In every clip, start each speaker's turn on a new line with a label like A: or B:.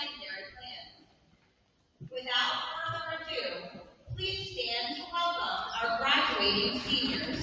A: secondary plans. Without further ado, please stand to welcome our graduating seniors.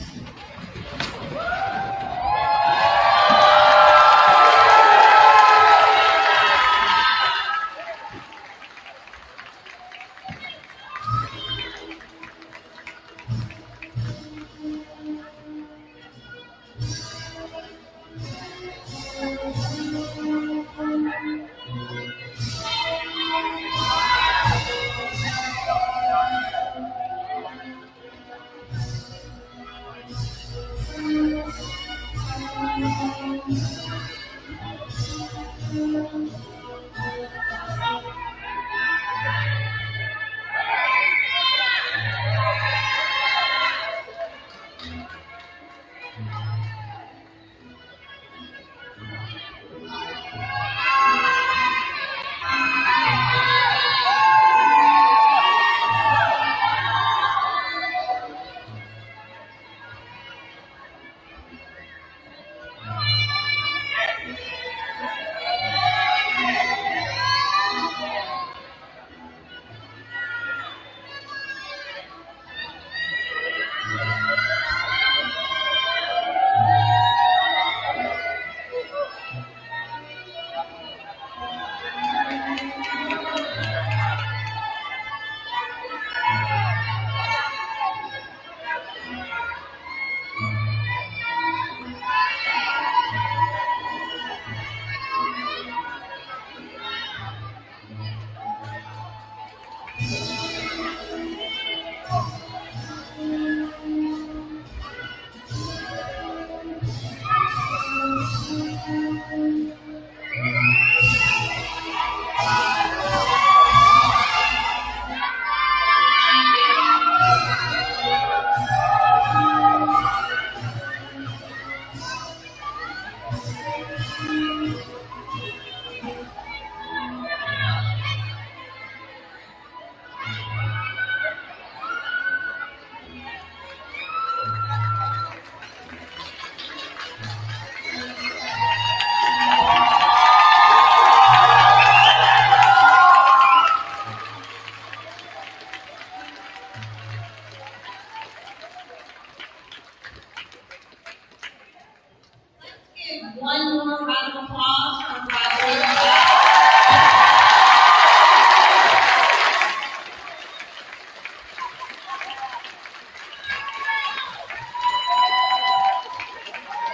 A: One more round of applause for our graduating class.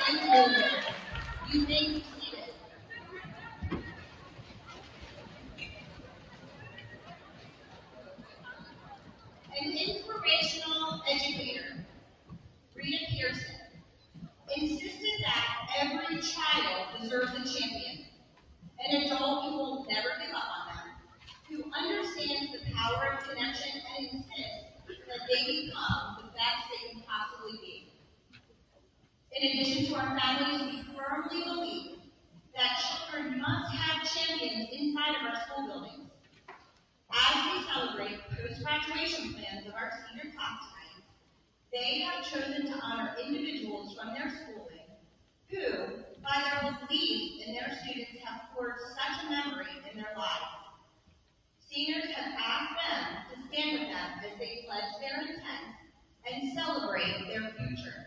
A: Thank you. You may be seated. An inspirational educator, Rita Pearson, insisted that every child deserves a champion, an adult who will never give up on them, who understands the power of connection and insists that they become the best they can possibly be. In addition to our families, we firmly believe that children must have champions inside of our school buildings. As we celebrate post-graduation plans of our senior class tonight, they have chosen to honor individuals from their schooling who, by their belief in their students, have forged such a memory in their lives. Seniors have asked them to stand with them as they pledge their intent and celebrate their future.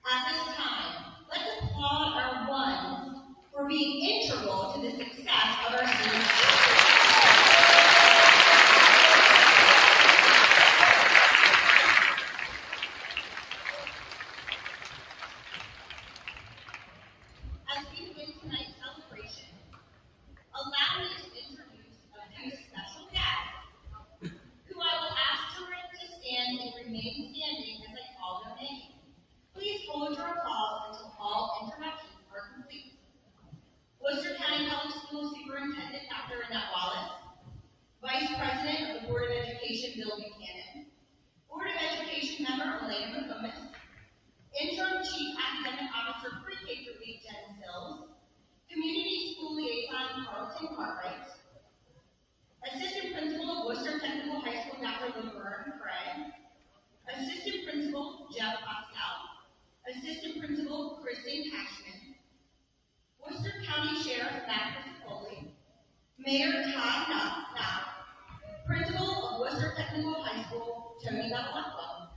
A: At this time, let's applaud our ones for being integral to the success of our students. As we begin tonight's celebration, allow me to introduce a few special guests who I will ask to stand and remain standing as I call their name. Please hold your applause until all introductions are complete. Worcester County Public Schools Superintendent Dr. Annette Wallace, Vice President of the Board of Education Bill Buchanan, Board of Education member Elena McComas, Interim Chief Academic Officer Pre-K through 8 Jen Sills, Community School Liaison Carlton Cartwright, Assistant Principal of Worcester Technical High School Dr. Laverne Craig, Assistant Principal Jeff Pascal, Assistant Principal Kristen Cashman, Worcester County Sheriff Matt Foley, Mayor Todd Knott, Principal of Worcester Technical High School, Tony Bevilacqua.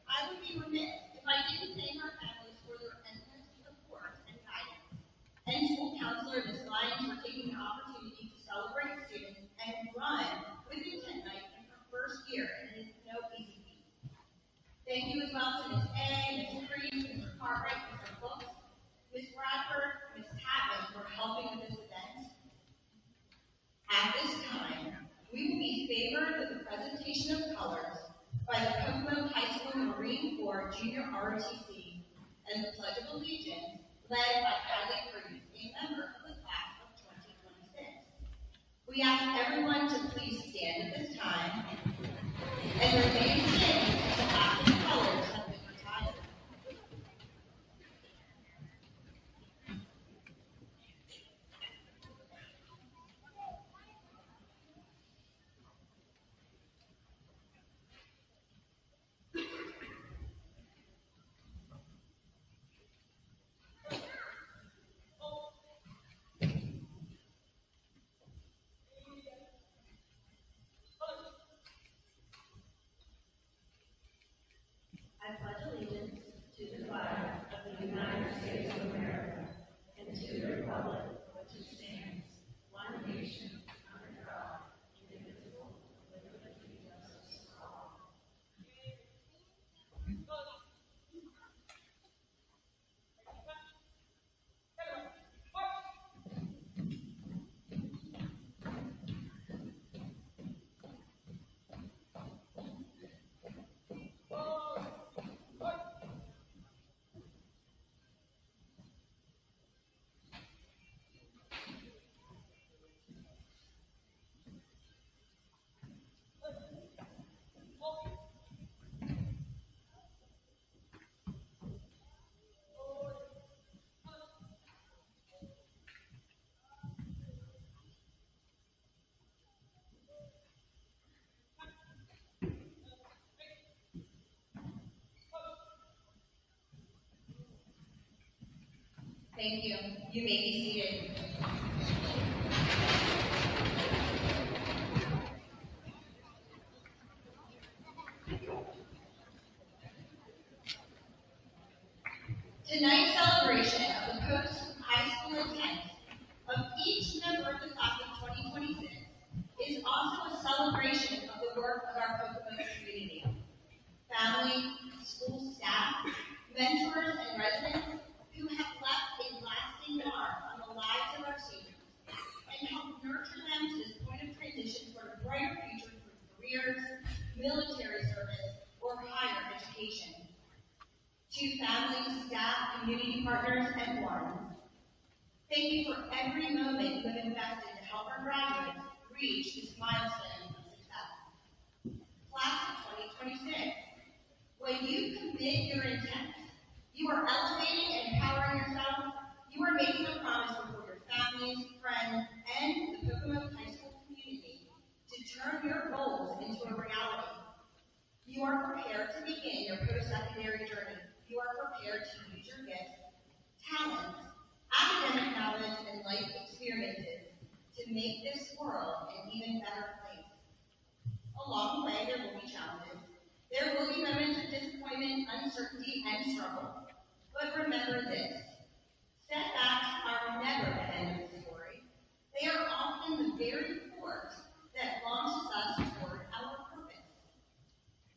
A: I would be remiss if I didn't thank our families for their endless support and guidance, and school counselor Ms. Lyons for taking the opportunity to celebrate students and run with Intent Night in her first year, and it is no easy feat. Thank you as well to Ms. A, Ms. Creed, Mr. Cartwright, Mr. Books, Ms. Bradford, Ms. Tatman for helping with this event. At this time, we will be favored with the presentation of colors by the Pocomoke High School Marine Corps Junior ROTC and the Pledge of Allegiance led by Kylie Cruz, a member of the class of 2026. We ask everyone to please stand at this time and remain standing until after the colors have been retired. I pledge allegiance to the flag of the United States of America and to the republic for which it stands, one nation, under God, indivisible, with liberty and justice for all. Thank you. You may be seated. Tonight's celebration of the post-high school intent of each member of the class of 2026 is also a celebration of the work of our Pocomoke community. Family, school staff, mentors, and residents who have left a lasting mark on the lives of our students and helped nurture them to this point of transition toward a brighter future through careers, military service, or higher education. To families, staff, community partners, and wards, thank you for every moment you have invested to help our graduates reach this milestone of success. Class of 2026, when you commit your intent, you are elevating and empowering yourself. You are making a promise before your families, friends, and the Pocomoke High School community to turn your goals into a reality. You are prepared to begin your post-secondary journey. You are prepared to use your gifts, talents, academic knowledge, and life experiences to make this world an even better place. Along the way, there will be challenges. There will be moments of disappointment, uncertainty, and struggle. But remember this: setbacks are never the end of the story. They are often the very force that launches us toward our purpose.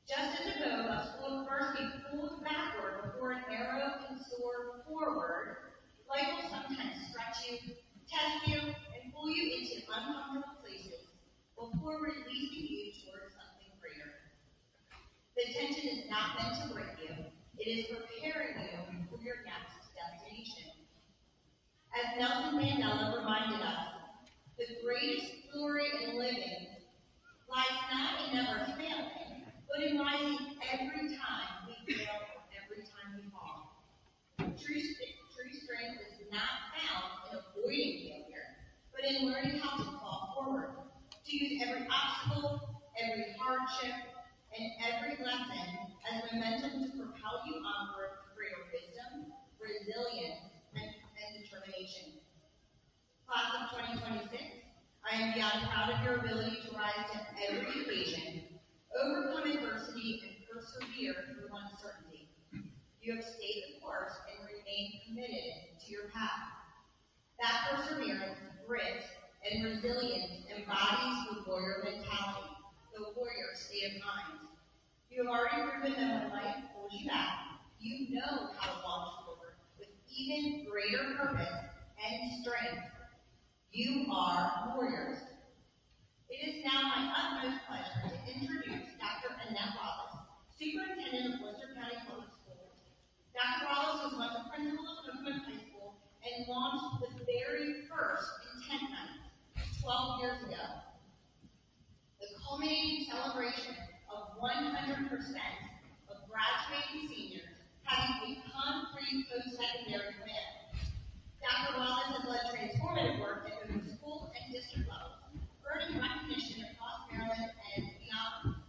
A: Just as a bow must first be pulled backward before an arrow can soar forward, life will sometimes stretch you, test you, and pull you into uncomfortable places before releasing you towards something greater. The tension is not meant to break you. It is preparing you for your next destination. As Nelson Mandela reminded us, the greatest glory in living lies not in never failing, but in rising every time we fail or every time we fall. True strength is not found in avoiding failure, but in learning how to fall forward, to use every obstacle, every hardship, and every lesson as help you onward with greater wisdom, resilience, and determination. Class of 2026, I am beyond proud of your ability to rise to every occasion, overcome adversity, and persevere through uncertainty. You have stayed the course and remained committed to your path. That perseverance, grit, and resilience embodies the warrior mentality, the warrior state of mind. You have already proven that when life pulls you back, you know how to launch forward with even greater purpose and strength. You are warriors. It is now my utmost pleasure to introduce Dr. Annette Wallace, Superintendent of Worcester County Public Schools. Dr. Wallace was once a principal of Pocomoke High School and launched the very first intent night 12 years ago. The culminating celebration of 100% of graduating seniors having a concrete post-secondary plan. Dr. Wallace has led transformative work at both the school and district levels, earning recognition across Maryland and beyond.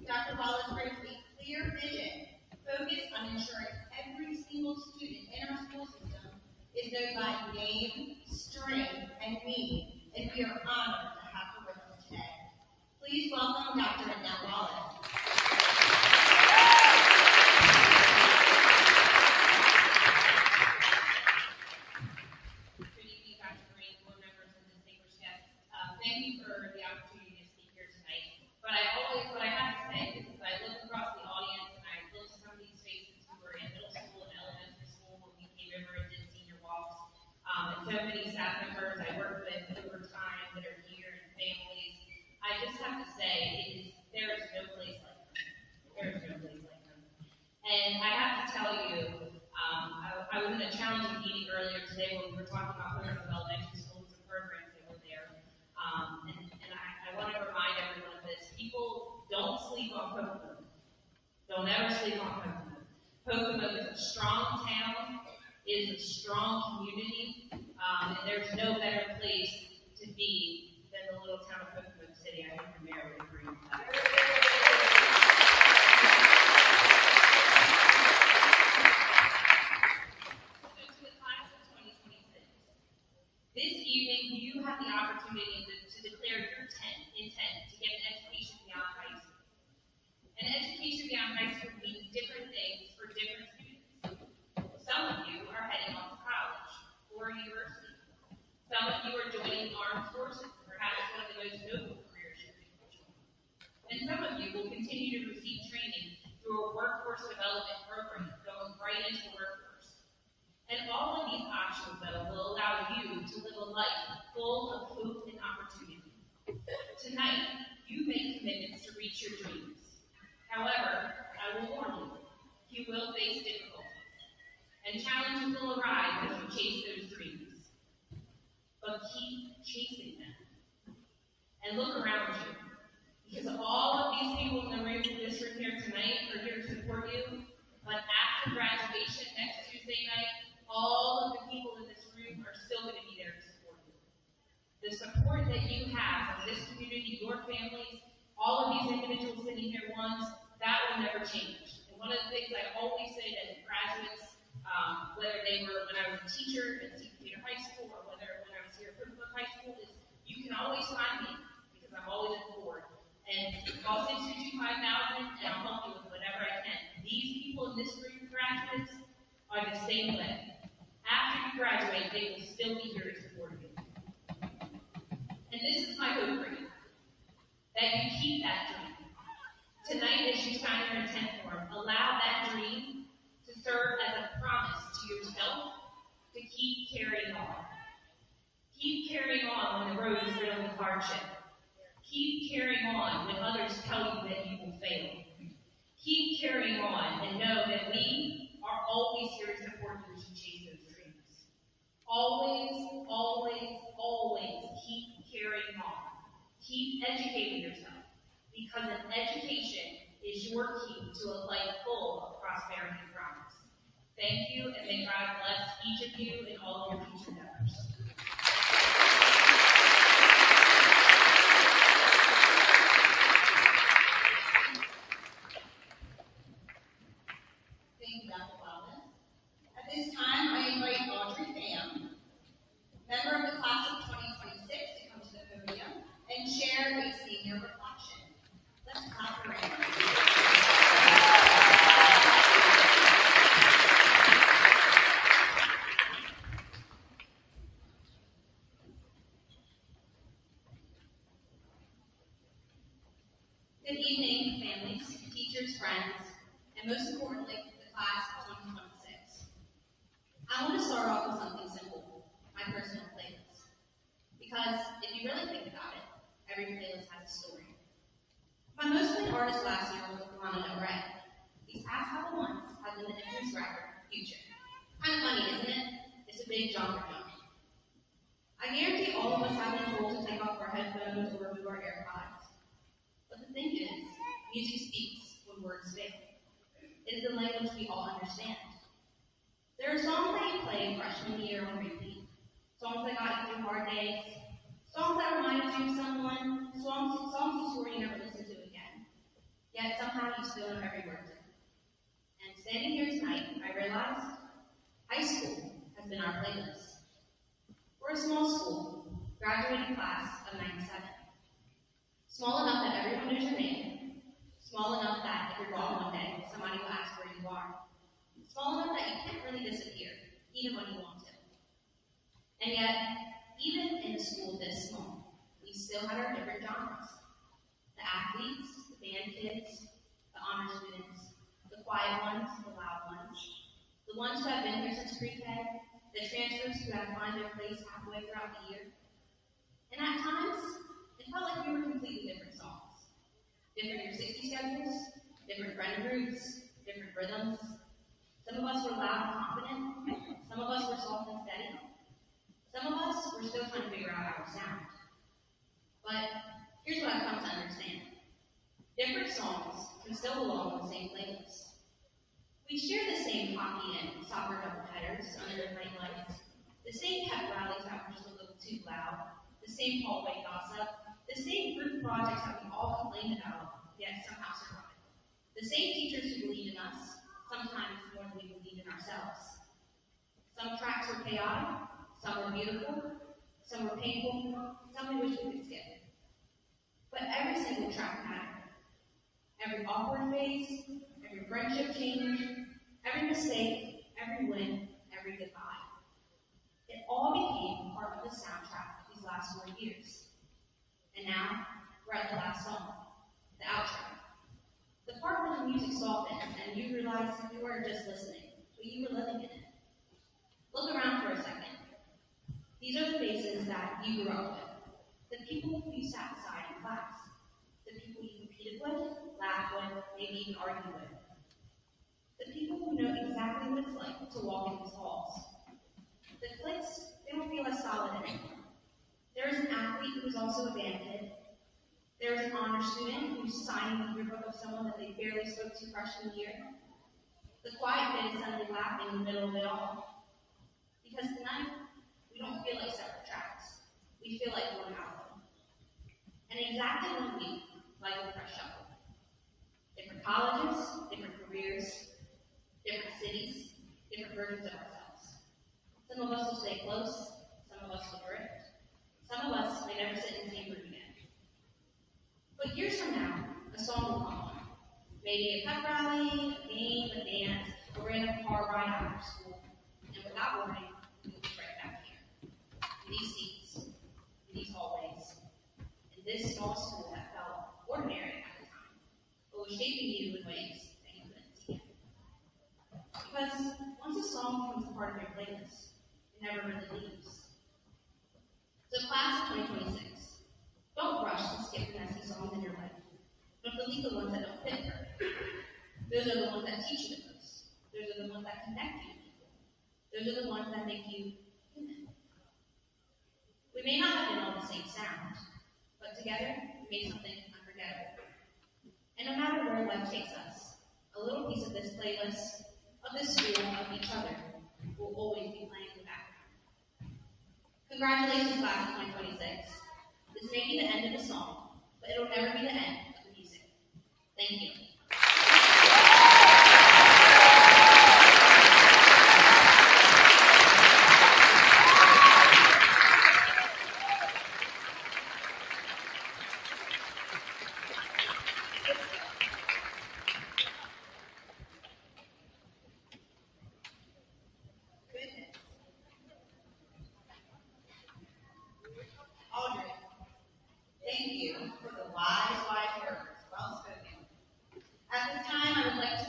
A: Dr. Wallace brings a clear vision focused on ensuring every single student in our school system is known by name, strength, and meaning, and we are honored to have her with us today. Please welcome Dr. Annette Wallace.
B: Good evening, Dr. Green, board members, and distinguished guests. Thank you for the opportunity to speak here tonight. But what I have to say is I look across the audience and I look at some of these faces who were in middle school and elementary school when we came over and did senior walks. And so many staff members I worked with over time that are here and families. I just have to say, there is no place like them. There is no place like them. And I have to tell you, I was in a challenging meeting earlier today when we were talking about Pocomoke elementary schools and programs that were there. And I want to remind everyone of this. People don't sleep on Pocomoke. Don't ever sleep on Pocomoke. Pocomoke is a strong town. It is a strong community. And there's no better place to be than the little town of Pocomoke City. I think the mayor would agree with that. This evening, you have the opportunity to declare your intent to get an education beyond high school. And education beyond high school means different things for different students. Some of you are heading off to college or university. Some of you are joining armed forces, perhaps one of the most noble careers you could join. And some of you will continue to receive training through a workforce development program going right into the workforce. And all of these options, though, will allow you to live a life full of hope and opportunity. Tonight, you make commitments to reach your dreams. However, I will warn you, you will face difficulties, and challenges will arise as you chase those dreams. But keep chasing them. And look around you, because all of these people in the room, this room here tonight, are here to support you. But after graduation next Tuesday night, all of the people in this room are still going to be there to support you. The support that you have from this community, your families, all of these individuals sitting here once, that will never change. And one of the things I always say to graduates, whether they were when I was a teacher at St. Peter High School or whether when I was here at Pocomoke High School, is you can always find me because I'm always at the board. And call 622-5000 and I'll help you with whatever I can. These people in this group of graduates are the same way. After you graduate, they will still be here to support you. And this is my hope for you, that you keep that dream. Tonight, as you sign your intent form, allow that dream to serve as a promise to yourself to keep carrying on. Keep carrying on when the road is filled with hardship. Keep carrying on when others tell you that you will fail. Keep carrying on and know that we are always here to support you as you chase those dreams. Always, always, always keep carrying on. Keep educating yourself, because an education is your key to a life full of prosperity and promise. Thank you, and may God bless each of you and all of your future endeavors.
A: this time, I invite Audrey Pham, member of the class of 2026, to come to the podium and share a senior reflection. Let's clap her in. Good evening, families, teachers, friends, and most importantly, the class of 2026. I want to start off with something simple, my personal playlist. Because if you really think about it, every playlist has a story. My most played artist last year was Lana Del Rey. These past couple months have been the infamous rapper, Future. Kind of funny, isn't it? It's a big genre jump. I guarantee all of us have been told to take off our headphones or remove our AirPods. But the thing is, music speaks when words fail. It is a language we all understand. There are songs that you played freshman year on repeat. Songs that got you through hard days. Songs that reminded you of someone. Songs you swore you never listened to again. Yet somehow you still know every word to them. And standing here tonight, I realized high school has been our playlist. We're a small school, graduating class of 97. Small enough that everyone knows your name. Small enough that if you're gone one day, somebody will ask where you are. Small enough that you can't really disappear, even when you want to. And yet, even in a school this small, we still had our different genres. The athletes, the band kids, the honor students, the quiet ones, the loud ones, the ones who have been here since pre-K, the transfers who have to find their place halfway throughout the year. And at times, it felt like we were completely different songs. Different year 60 schedules, different friend groups, different rhythms. Some of us were loud and confident. Some of us were soft and steady. Some of us were still trying to figure out our sound. But here's what I've come to understand. Different songs can still belong on the same playlist. We share the same hockey and soccer doubleheaders under the night lights, the same pep rallies that were just a little too loud, the same hallway gossip, the same group projects that we all complained about, yet somehow survived. The same teachers who believed in us, sometimes more than we believed in ourselves. Some tracks were chaotic, some were beautiful, some were painful, some we wish we could skip. But every single track mattered. Every awkward phase, every friendship change, every mistake, every win, every goodbye. It all became part of the soundtrack of these last 4 years. And now, we're at the last song, the outro. The part where the music softens and you realize you weren't just listening, but you were living in it. Look around for a second. These are the faces that you grew up with, the people who you sat beside in class, the people you competed with, laughed with, maybe even argued with. The people who know exactly what it's like to walk in these halls. The cliques, they don't feel as solid anymore. There is an athlete who is also a band kid. There is an honor student who's signing the yearbook of someone that they barely spoke to freshman year. The quiet kid is suddenly laughing in the middle of it all. Because tonight, we don't feel like separate tracks. We feel like one album. And exactly 1 week, like a fresh shuffle. Different colleges, different careers, different cities, different versions of ourselves. Some of us will stay close, some of us will drift. Some of us may never sit in the same room again. But years from now, a song will come on. Maybe a pep rally, a game, a dance, a random car ride after school. And without warning, we will be right back here. In these seats, in these hallways, in this small school that felt ordinary at the time, but was shaping you in ways that you couldn't see yet. Because once a song becomes a part of your playlist, it never really leaves. So class of 2026, don't rush to skip the messy songs in your life, but delete the ones that don't fit perfect. Those are the ones that teach you the most. Those are the ones that connect you to people. Those are the ones that make you human. We may not have been all the same sound, but together we made something unforgettable. And no matter where life takes us, a little piece of this playlist, of this school, of each other, will always be playing in the background. Congratulations, class of 2026. This may be the end of the song, but it'll never be the end of the music. Thank you.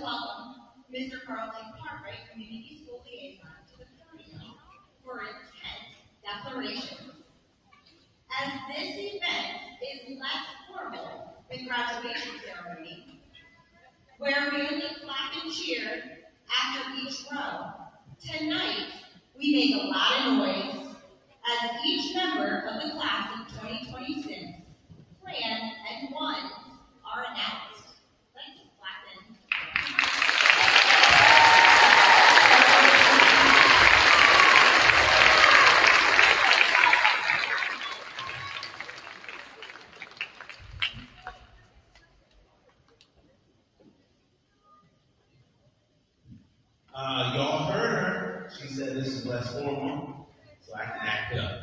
A: welcome Mr. Carlton Cartwright, Community School Liaison, to the podium for a 10th declaration. As this event is less formal than graduation ceremony, where we only clap and cheer after each row, tonight we make a lot of noise as each member of the class of 2026 plan and ones are announced. Let's clap in.
C: Y'all heard her. She said this is less formal, so I can act up.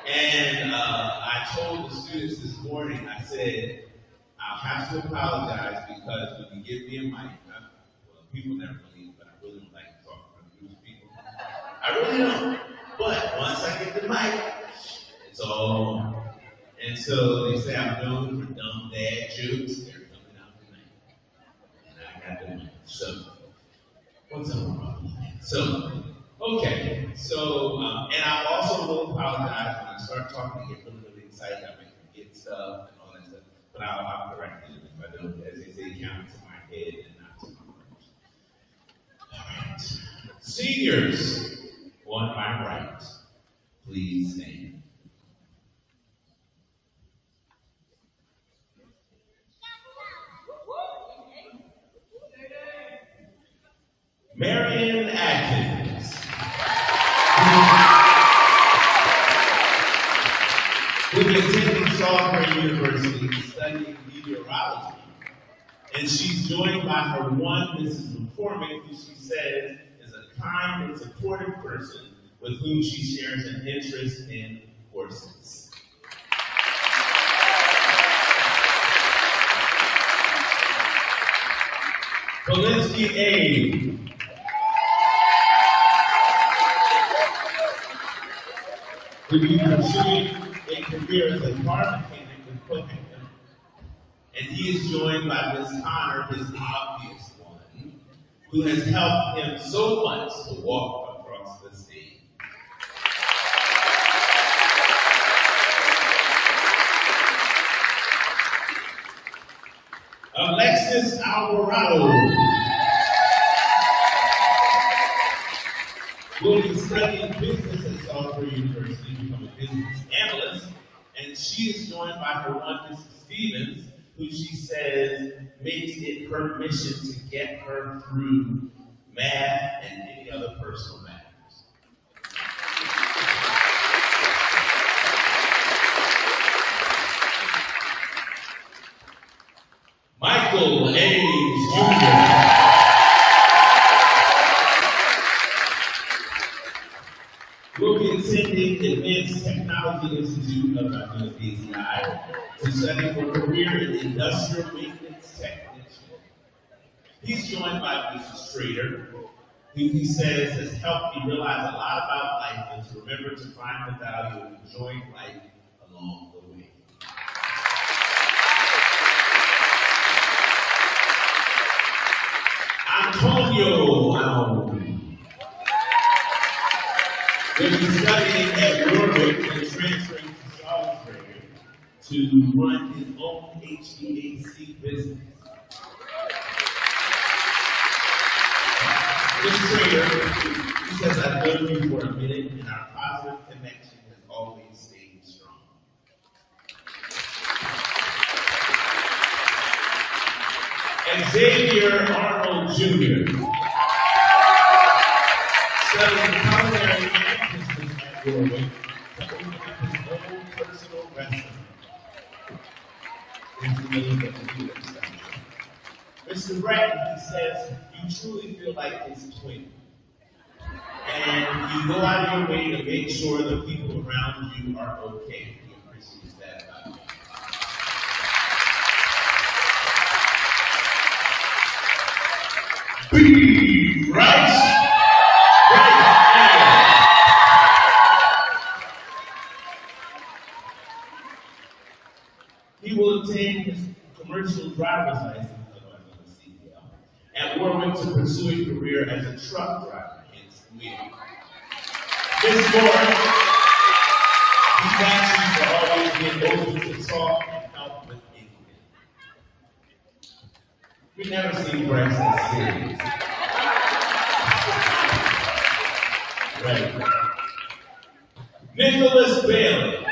C: And I told the students this morning, I said, I'll have to apologize because when you give me a mic, well, people never believe, but I really don't like to talk in front of groups of people. I really don't. But once I get the mic, it's all on. And so they say I'm known for dumb dad jokes. They're coming out tonight. And I got the mic. So, what's up, Rob? So, okay. So, and I also will apologize when I start talking and get really excited. I may forget stuff and all that stuff. But I'll correct it if I don't, as they say, count to my head and not to my heart. All right. Seniors, on my right, please stand. Marion Atkins, who is attending Salisbury University studying meteorology. And she's joined by her one Mrs. McCormick, who she says is a kind and supportive person with whom she shares an interest in horses. Valinsky A. Who is pursuing a career as a car mechanic with Pocomoke. And he is joined by Miss Connor, his obvious one, who has helped him so much to walk across the stage. Alexis Alvarado will be studying business at Salisbury University to become a business analyst, and she is joined by her one Mrs. Stevens, who she says makes it her mission to get her through math and any other personal matters. Michael Ames Jr. will be attending the Advanced Technology Institute of ACI to study for a career in industrial maintenance technician. He's joined by Mrs. Trader, who he says has helped me realize a lot about life and to remember to find the value of enjoying life along the way. Antonio Brown will be studying at Warwick and transferring to Salisbury to run his own HVAC business. This trader, he says, I've known you for a minute, and our positive connection has always stayed strong. Xavier Arnold Jr. studying culinary and business at Warwick to open up his own personal restaurant. Mr. Bratton, he says, you truly feel like his twin. And you go out of your way to make sure the people around you are okay. He appreciates that about you. B. Rice. He will obtain his commercial driver's license, otherwise known as CDL, at Warwick to pursue a career as a truck driver in Sweden. This boy, he's actually for always being open to talk and help with anything. We never seen Braxton serious. Right. Nicholas Bailey.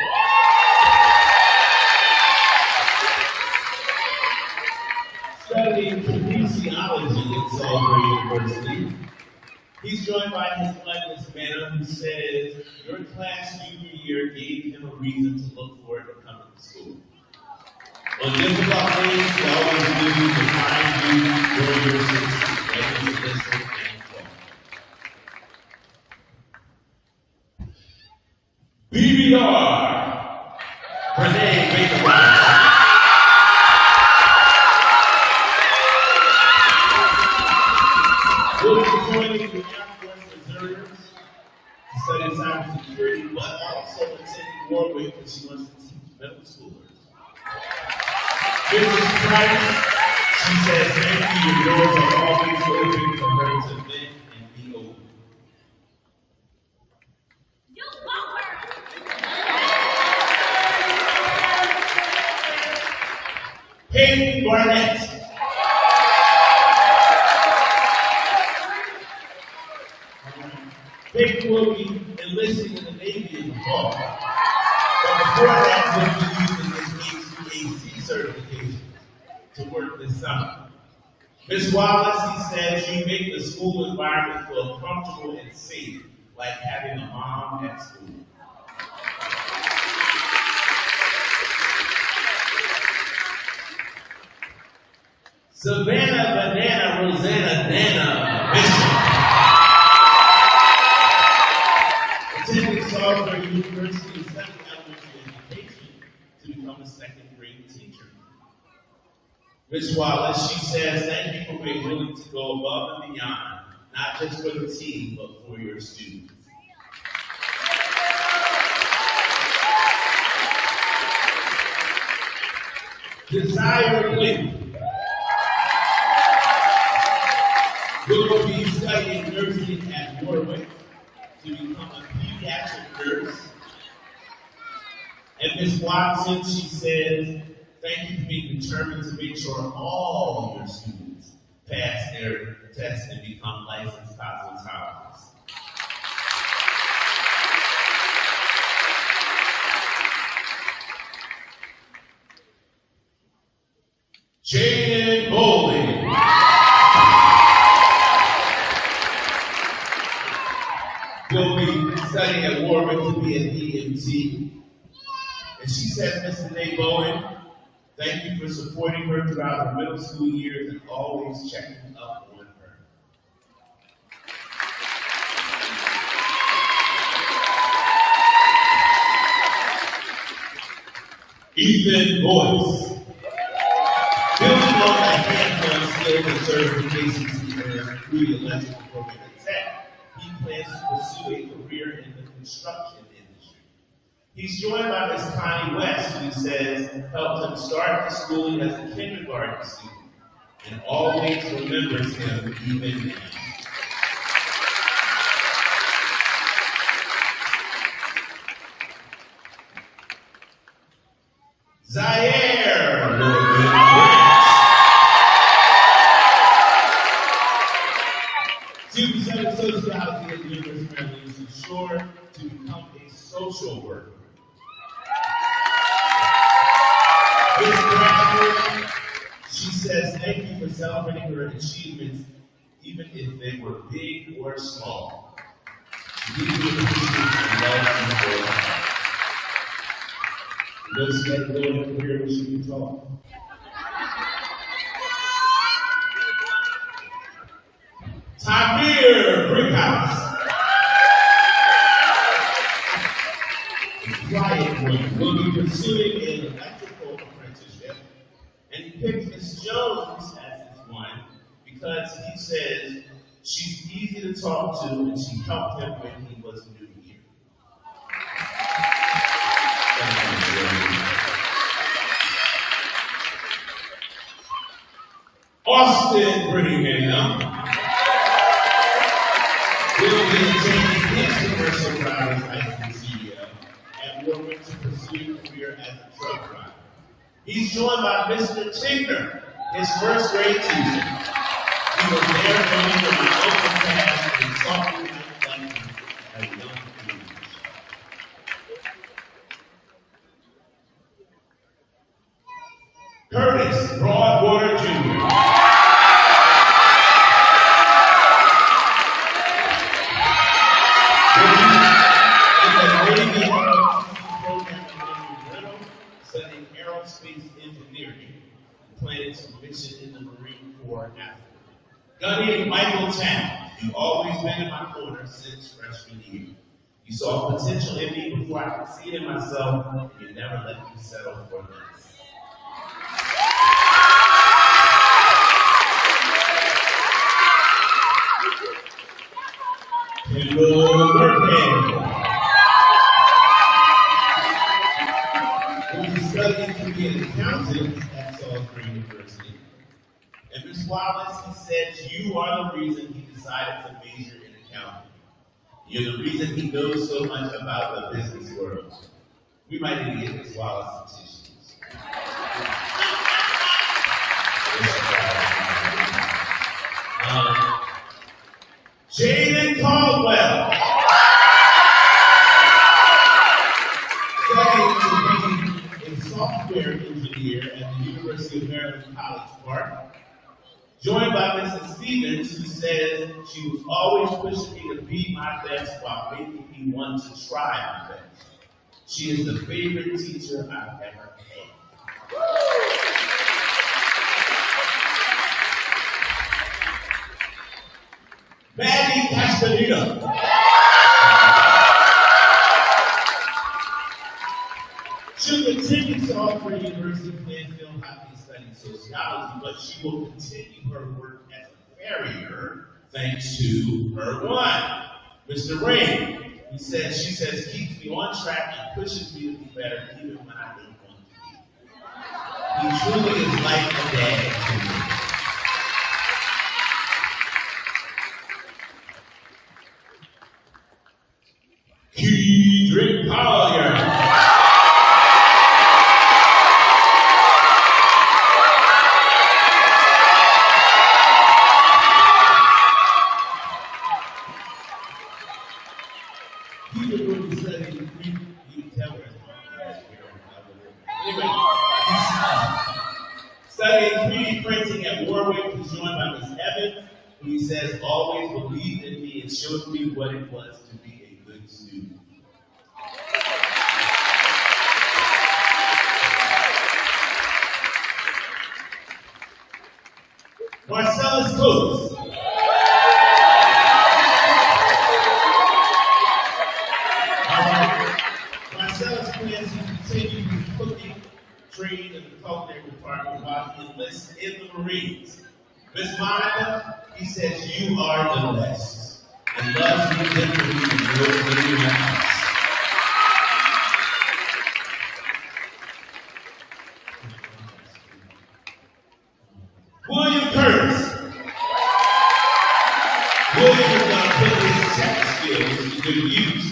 C: Studying kinesiology at Salisbury University. He's joined by his Douglas Manor, who says, your class junior year gave him a reason to look forward to coming to school. On difficult days, he always knew to find you where you're ready to listen and talk. BBR, Renee Baker. Will be joining the Air Force Reserves to study cybersecurity, but also attending Warwick because she wants to teach middle schoolers. Mrs. Price, she says, thank you, your doors are always open for her to vent and be open. Peyton Barnett. Peyton will be enlisting in the Navy in the fall. But before that, he'll be using his HVAC certification to work this summer. Ms. Wallace, he says, you make the school environment feel comfortable and safe, like having a mom at school. Savannah Banana Rosanna Nana Bishop. Attending Salisbury University and studying elementary education to become a second grade teacher. Ms. Wallace, she says, thank you for being willing to go above and beyond, not just for the team, but for your students. Desire Blake will be studying nursing at Warwick to become a pediatric nurse. And Ms. Watson, she says, thank you for being determined to make sure all your students pass their tests and become licensed cosmetologists. Jaden Bowling. Will be studying at Warwick to be an EMT. And she said, Mr. Nate Bowen, thank you for supporting her throughout her middle school years and always checking up on her. Ethan Boyce. Building on a handful of skills and certifications he earned through the electrical program at Tech, he plans to pursue a career in the construction industry. He's joined by Ms. Connie West, who says helped him start his schooling as a kindergarten student and always remembers him even now. Zaire Logan Branch. She studied sociology at the University of Maryland in Shore to become a social worker. This graduate, she says, thank you for celebrating her achievements, even if they were big or small. We do appreciate and love you for life. Those that go in a career, we should be taught. Tamir Brickhouse. Quiet will be pursuing an electrical apprenticeship, and he picked Ms. Jones as his one because he says she's easy to talk to and she helped him when he was new here. Austin Birmingham will be attending his commercial driver's license CEO and working to pursue a career as a truck driver. He's joined by Mr. Tinker, his first grade teacher. He was there going to my local class and taught me how to lessons as a young teenager. Curtis Broadwater Jr. Studying aerospace engineering, planning to mission in the Marine Corps after. Gunny Michael Town, you've always been in my corner since freshman year. You saw potential in me before I could see it in myself, and you never let me settle for less. Kendall Burkhead. He's studying to be an accountant at Salisbury University. And Ms. Wallace, he says you are the reason he decided to major in accounting. You're the reason he knows so much about the business world. We might need to get Ms. Wallace some tissues. Jaden Caldwell. Studying to be a software engineer at the University of Maryland College Park. Joined by Mrs. Stevens, who says she was always pushing me to be my best while making me want to try my best. She is the favorite teacher I've ever had. Maddie Castaneda. She'll continue to Salisbury University Plainfield Hockey studying sociology, but she will continue her work as a farrier thanks to her one, Mr. Rain. She says keeps me on track and pushes me to be better even when I don't want to be. He truly is like a dad to me. Kedrick Collier. Studying 3D printing at Warwick, he's joined by Ms. Evans, who he says always believed in me and showed me what it was to be a good student. Marcellus Coates. Marcellus plans to continue his cooking trade in the culinary department while he enlists in the Marines. Miss Monica, he says you are the best and loves me differently than yours in your house. William Curtis. William is going to put his tech skills to good use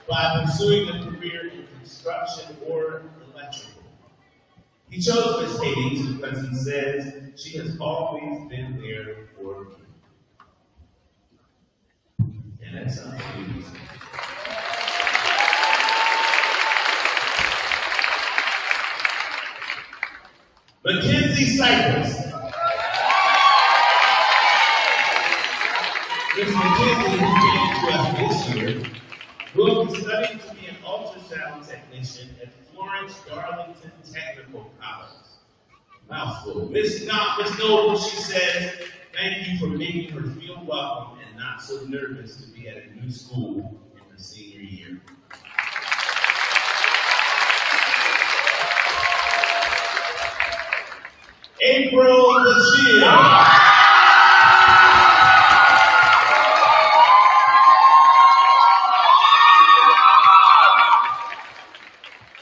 C: by pursuing a career in construction or electrical. He chose Miss Hades because he says she has always been there for me. And that sounds really easy. Mackenzie Cypress. Ms. Mackenzie, who came to us this year, will be studying to be an ultrasound technician at Florence Darlington Technical College. Mouthful. Miss Noble, she says, thank you for making her feel welcome and not so nervous to be at a new school in her senior year. April Lucia.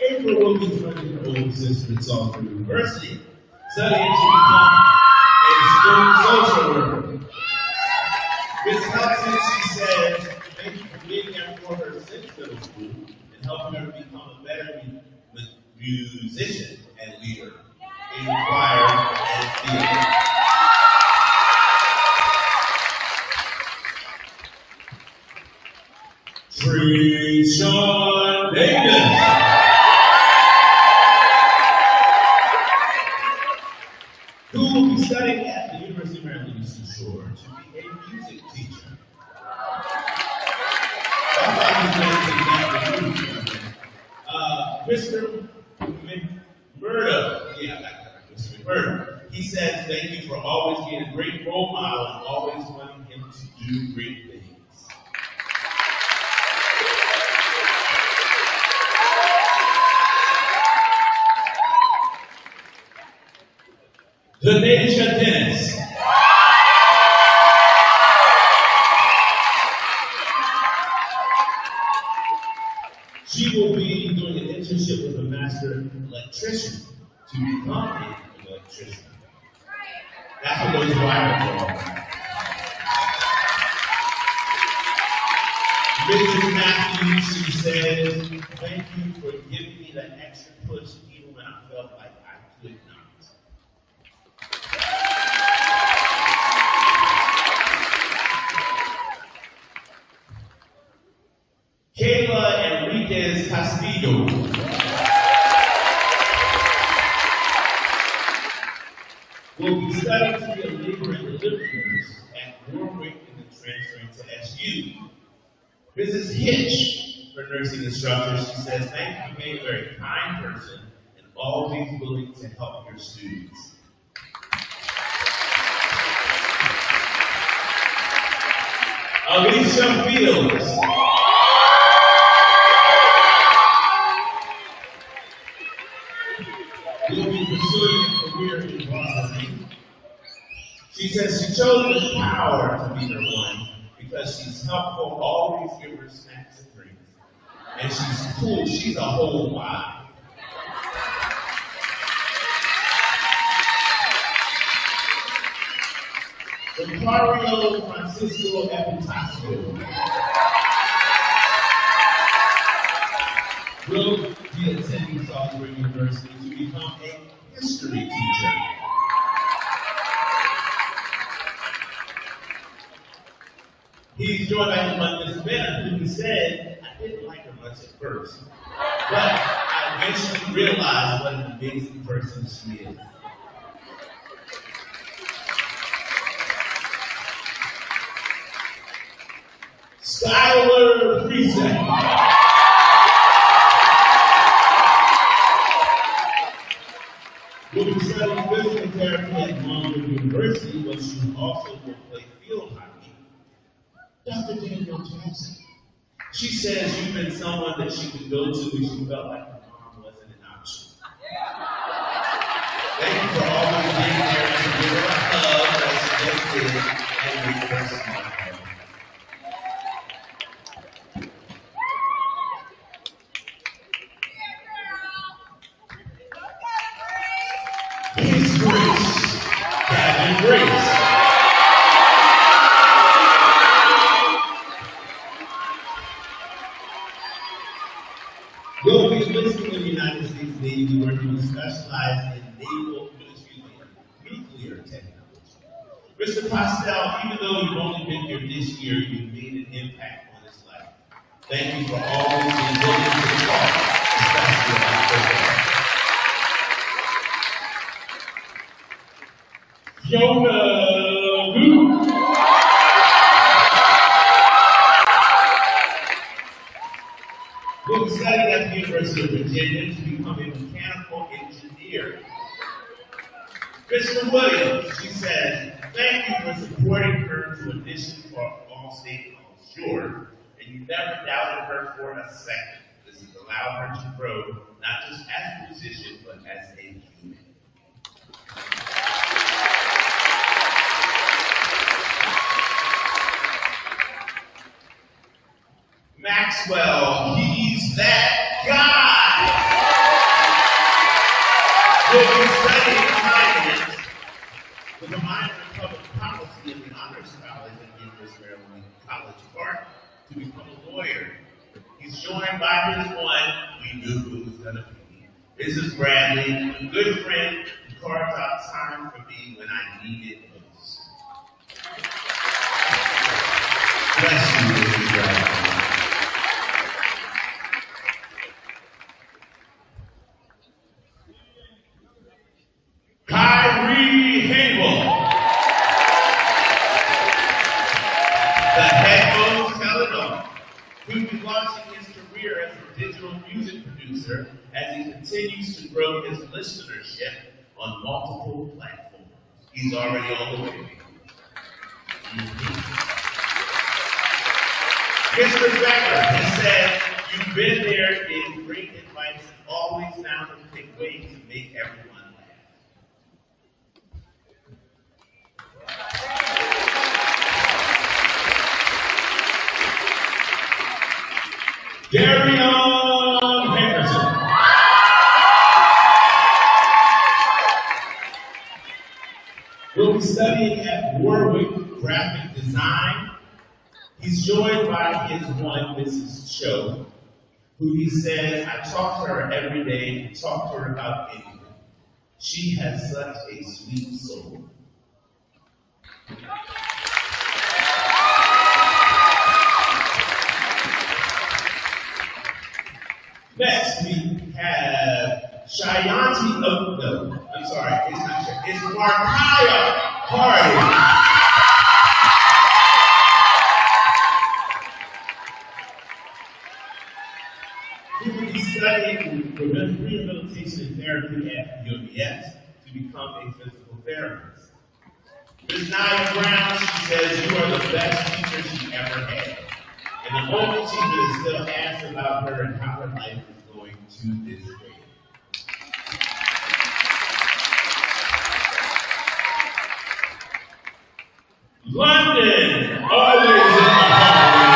C: April will be joining her older sister at Salisbury University, studying to become a school Ms. Hudson, she says, thank you for being there for her since middle school and helping her become a better musician and leader in choir and theater. Sean Davis. Who will be studying at the University of Maryland Eastern Shore to be a music teacher. Mr. McMurdo, Mr. McMurdo, he says thank you for always being a great role model and always wanting him to do great things. Denisha Dennis. She will be doing an internship with a master electrician to become an electrician. That's what those wires are. Mrs. Matthews, she says, thank you for giving me that extra push even when I felt like I could not. Kayla Enriquez Castillo. Will be studying to be a labor and delivery nurse at Warwick and then transferring to SU. Mrs. Hitch, her nursing instructor, she says, thank you for being a very kind person and always willing to help your students. Alicia Fields. Will be pursuing a career in marketing. She says she chose the power to be her one because she's helpful, always give her snacks and drinks. And she's cool, she's a whole vibe. Mario Francisco Epitasio will be attending Salisbury University to become a history teacher. He's joined by his mother, Miss Bennett, who said, I didn't like her much at first, but I eventually realized what an amazing person she is. Skylar Preset. Will be studying physical therapy at Monmouth University, but she also will play field hockey. Dr. Danielle Jackson. She says you've been someone that she could go to when she felt like her mom wasn't an option. Thank you for always being there to give her a hug as she just did and make her smile. His Grace, Gavin Grace. Will be enlisted in the United States Navy where he will specialize in nuclear technology. Mr. Postel, even though you've only been here this year, you've made an impact on his life. Thank you for always being willing to talk, especially about football. Fiona Gu. Will be studying at the University of Virginia to become a mechanical engineer. Mr. Williams, she says, thank you for supporting her to audition for All State Offshore, and you never doubted her for a second. This has allowed her to grow, not just as a musician, but as a human. Maxwell, he's that guy. Will be studying finance with a minor in public policy in the Honors College at the University of Maryland to become a lawyer. He's joined by his one, we knew who it was going to be, Mrs. Bradley, a good friend who carved out time for me when I needed it most. Bless you, Mrs. Bradley. Kyrie Hable, the head coach Telenor, who will be launching his career as a digital music producer as he continues to grow his listenership on multiple platforms. He's already on the way. Mr. Becker, he said, you've been there, gave great advice, and always found to pick ways to make everyone laugh. Darion Henderson. Will be studying at Warwick Graphic Design. He's joined by his one, Mrs. Cho, who he says, I talk to her every day and talk to her about anything. She has such a sweet soul. Next, we have Shayanti, no, I'm sorry, it's not Shayanti, it's Markaya Hardy. He will be studying rehabilitation and therapy at UMBS to become a physical therapist. Ms. Nia Brown, she says, you are the best teacher she ever had. And the only teacher that still asks about her and how her life is going to this day. London, always in the hallway.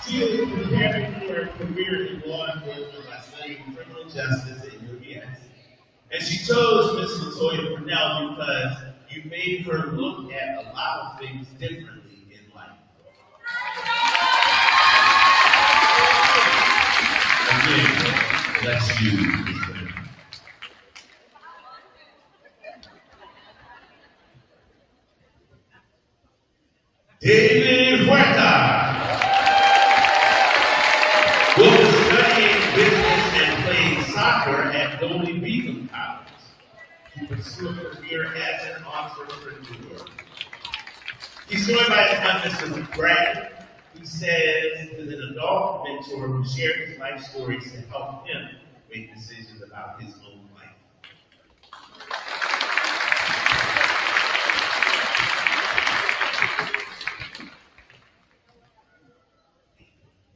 C: She is preparing for a career in law enforcement by studying criminal justice at UMBS. And she chose Miss Latoya Purnell because you made her look at a lot of things differently in life. Again, bless you. David Huerta will be studying business and playing soccer at Golden Beacon College to pursue a career as an entrepreneur. He's joined by his son, Mr. Brad, who says he's an adult mentor who shared his life stories to help him make decisions about his own life.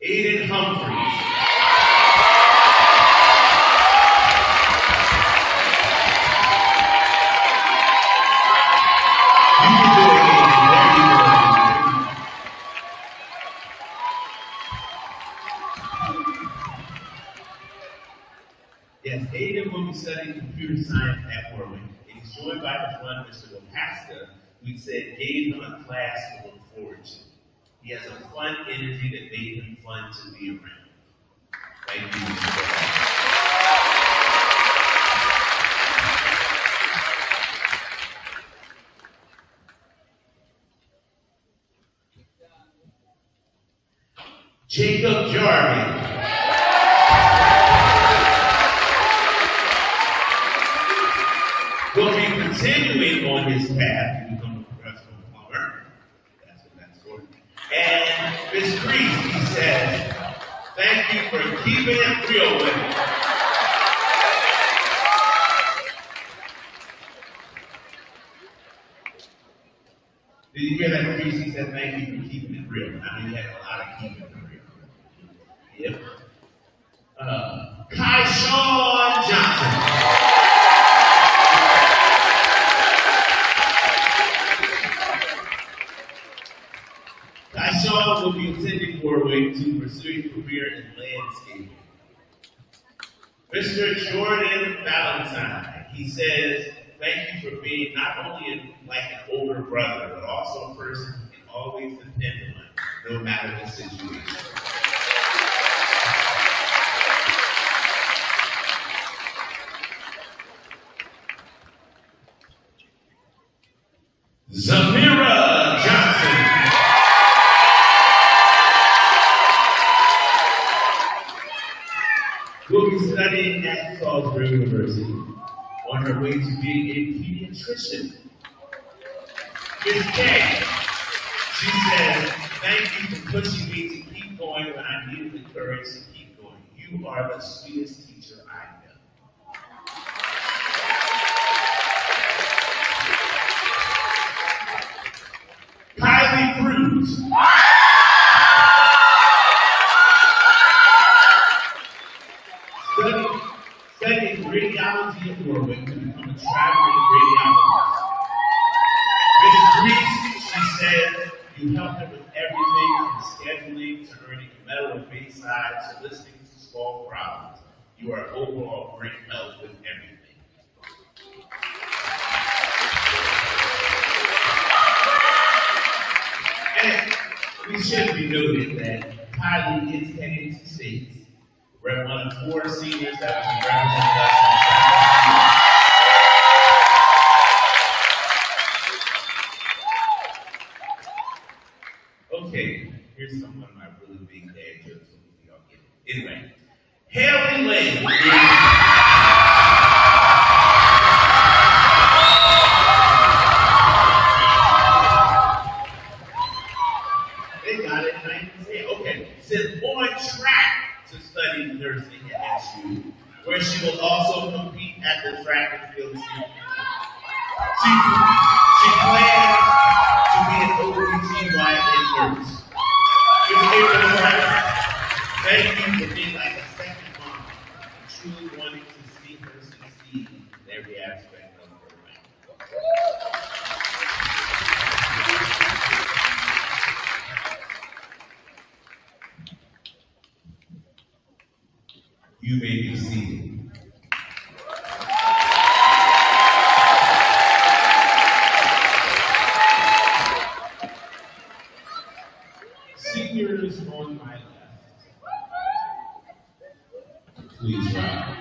C: Aiden Humphreys. You can do it, Aiden. There you go. Yes, Aiden will be studying computer science at Warwick. And he's joined by his friend, Mr. Lopasta, who said gave him a class to look forward to. He has a fun energy that made him fun to be around. Thank you, Mr. Jacob Jarvie. Will be continuing on his path to become a professional plumber. That's what that's for. And Ms. Crease, he says, thank you for keeping it real with me. Did you hear that, Crease? He said, thank you for keeping it real. I mean, he had a lot of keeping it real. Yep. Kyshawn Johnson. Kyshawn will be attending Warwick to pursue a career in landscaping. Mr. Jordan Valentine, he says, Thank you for being not only like an older brother, but also a person who can always depend on, no matter the situation. Zamira Johnson. Will be studying at Salisbury University on her way to being a pediatrician. Ms. K, she says, thank you for pushing me to keep going when I needed the courage to keep going. You are the sweetest teacher I know. Kylie Cruz. Studying radiology at Warwick to become a traveling radiologist. Ms. Reese, she said, you helped her with everything from scheduling to earning a medal at Bayside to listening to small problems. You are overall great help with everything. And we should be noted that Kylie is heading to states. We're one of 4 seniors that will be representing us. Okay, here's some of my really big dad jokes. Hopefully y'all get it. Anyway, Haley Lane. They got it, and I didn't say it. Okay, says on track to study nursing at SU, where she will also compete at the track and field season. She plans to be an OBGYN nurse. Thank you for being like a second mom and truly wanting to see her succeed in every aspect of her life. You may be seated. Seniors on my left, please rise.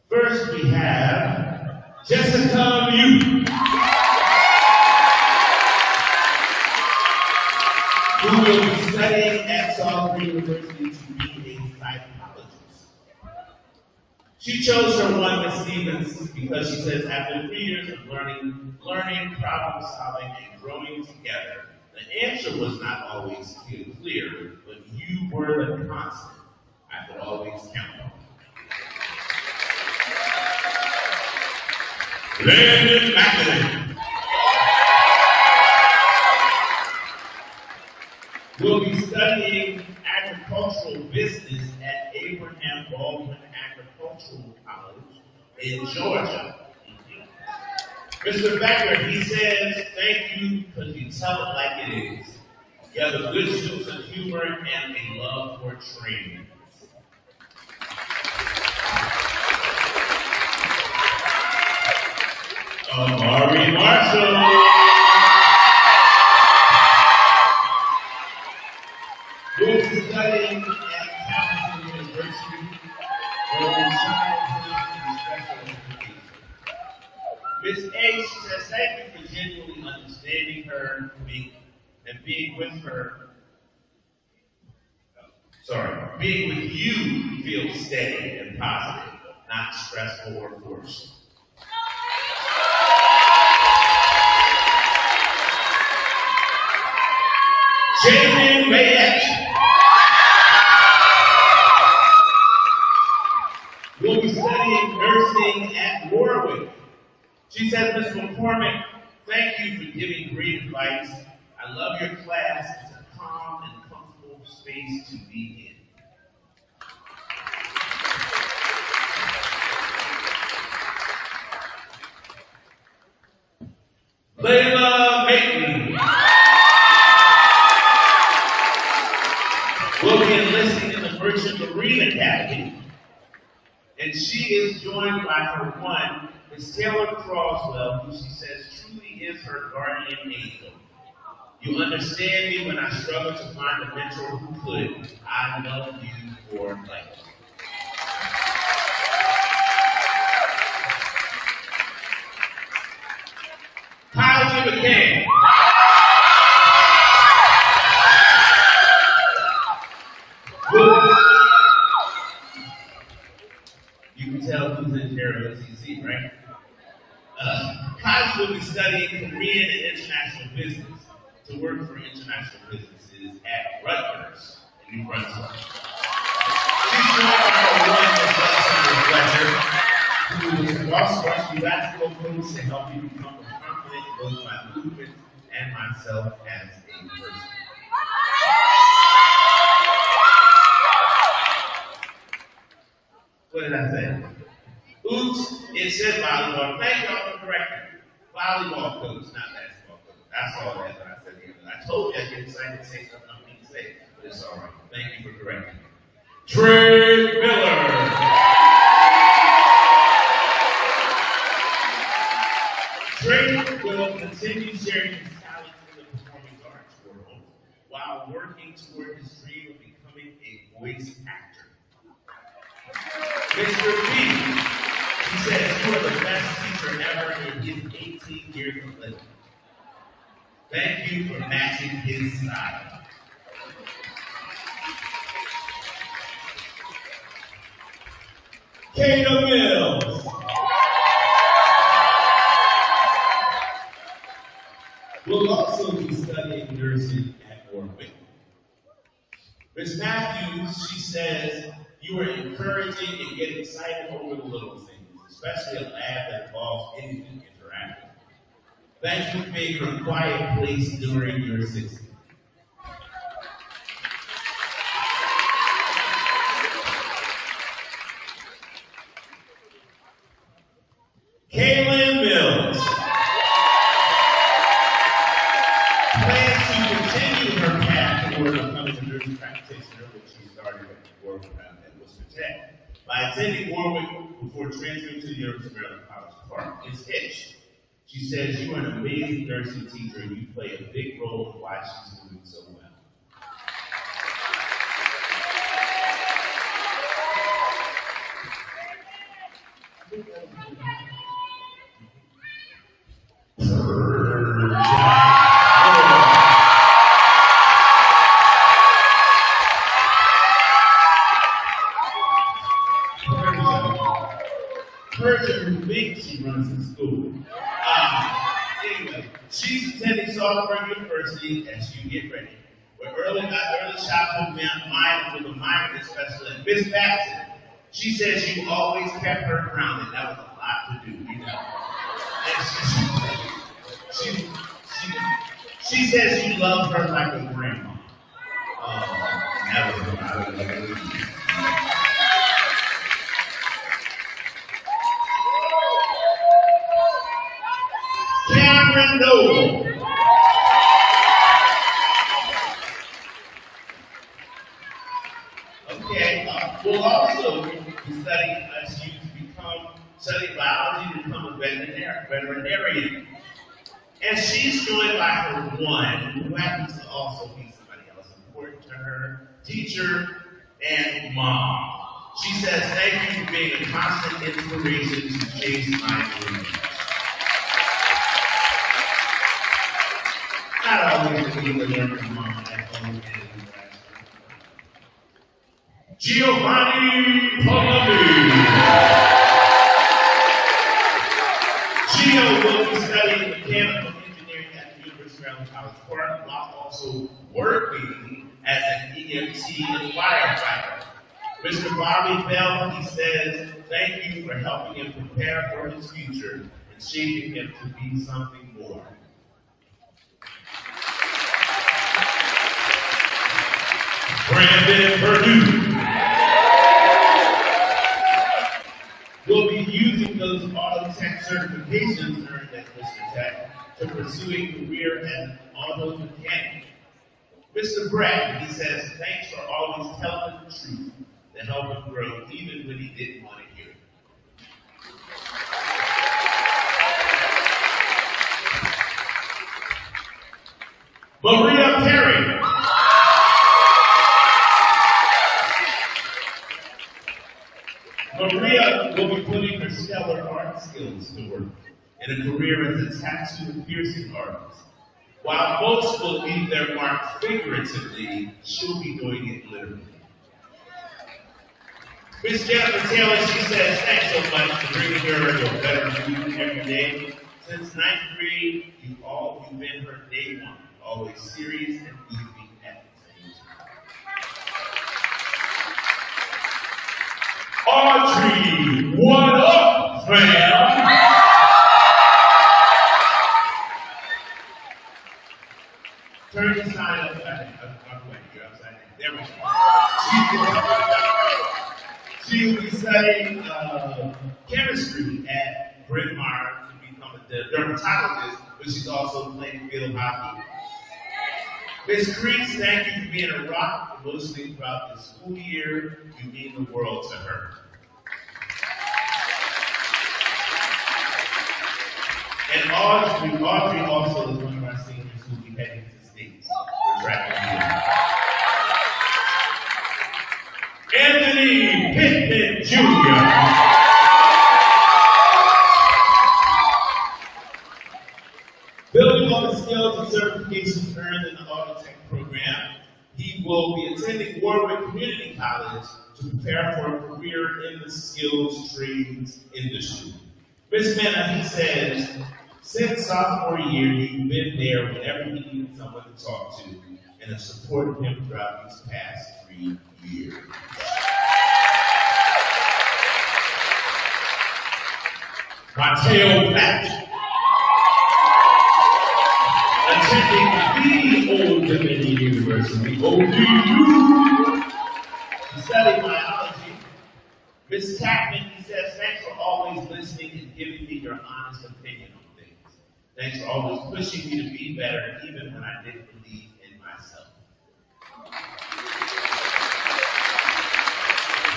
C: First, we have Jessica Mew, who will be studying at Salisbury University to be a psychologist. She chose her one, Ms. Stevens, because she says after 3 years of learning, problem solving, and growing together, the answer was not always clear, but you were the constant I could always count on. Landon McElwain will be studying agricultural business at Abraham Baldwin Agricultural College in Georgia. Mr. Becker, he says, thank you because you tell it like it is. You have a good sense of humor and a love for training. Amari Marshall will be studying at Towson University early childhood and special education. Ms. H says thank you for genuinely understanding her and being with her. Being with you feels steady and positive, not stressful or forced. Jamie Mayette will be studying nursing at Warwick. She said, Ms. McCormick, thank you for giving great advice. I love your class. It's a calm and comfortable space to be in. Layla Mason Marine Academy. And she is joined by her one, Miss Taylor Croswell, who she says truly is her guardian angel. You understand me when I struggle to find a mentor who could. I love you for life. Kyle McCann. You can tell who's in here at OCC, right? Kyle will be studying Korean and international business to work for international businesses at Rutgers in New Brunswick. She's joined by her one Miss Fletcher, who is also a basketball coach to help you become more confident both by movement and myself as a person. What did I say? Oops, it said volleyball. Thank y'all for correcting. Volleyball coach, not basketball coach. That's all that I said here. I told you I get excited to say something I need to say, but it's all right. Thank you for correcting me. Trey Miller. Trey will continue sharing his talents in the performing arts world while working toward his dream of becoming a voice actor. Mr. B, he says, you are the best teacher ever in his 18 years of living. Thank you for matching his style. Kayla Mills. Will also be studying nursing at Warwick. Ms. Matthews, she says, you are encouraging and get excited over the little things, especially a lab that involves anything interactive. Thank you for being your quiet place during your 60s. Kaylin Mills plans to continue her path toward becoming a nurse practitioner, which she started at Warwick at Worcester Tech, by attending Warwick before transferring to the University of Maryland College Park. It's Hitch. She says, you are an amazing nursing teacher and you play a big role in why she's doing so well. Who thinks she runs the school. Anyway, she's attending Salisbury University as you get ready. Where early childhood mind with a minor especially like Miss Baxter. She says you always kept her grounded. That was a lot to do, you know. And she says you love her like a grandma. And that was a lot of love. Cameron Noble. Okay, we'll also be studying study biology to become a veterinarian. And she's joined by her one, who happens to also be somebody else important to her, teacher and mom. She says, thank you for being a constant inspiration to chase my dreams. Not always to be the learning mom at home. Giovanni Pocomoke. Gio will be studying mechanical engineering at the University of Maryland College Park while also working as an EMT and firefighter. Mr. Bobby Bell, he says, thank you for helping him prepare for his future and shaping him to be something more. Brandon Purdue will be using those auto tech certifications earned at Worcester Tech to pursue a career as an auto mechanic. Mr. Brett, he says, thanks for always telling the truth to help him grow even when he didn't want to hear it. Maria Perry. Maria will be putting her stellar art skills to work in a career as a tattoo and piercing artist. While most will leave their mark figuratively, she'll be doing it literally. Miss Jennifer Taylor, she says, thanks so much for bringing her your better food every day. Since ninth grade, you've been her day one, always serious and goofy at the same time. Audrey, what up, fam? Turn the sign upside down. You're upside down. There we go. She will be studying chemistry at Bryn Mawr to become a dermatologist, but she's also playing field hockey. Miss Crease, thank you for being a rock emotionally throughout the school year. You mean the world to her. And Audrey also is one of our seniors who will be heading to states for track and field. Anthony Pittman Jr. Building on the skills and certifications earned in the Auto Tech program, he will be attending Warwick Community College to prepare for a career in the skills trades industry. Miss Mena, he says, since sophomore year, you've been there whenever he needed someone to talk to and have supported him throughout these past 3 years. Mateo Patch, attending the Old Dominion University, ODU, to study biology. Miss Tackman, he says, thanks for always listening and giving me your honest opinion on things. Thanks for always pushing me to be better, even when I didn't believe in myself.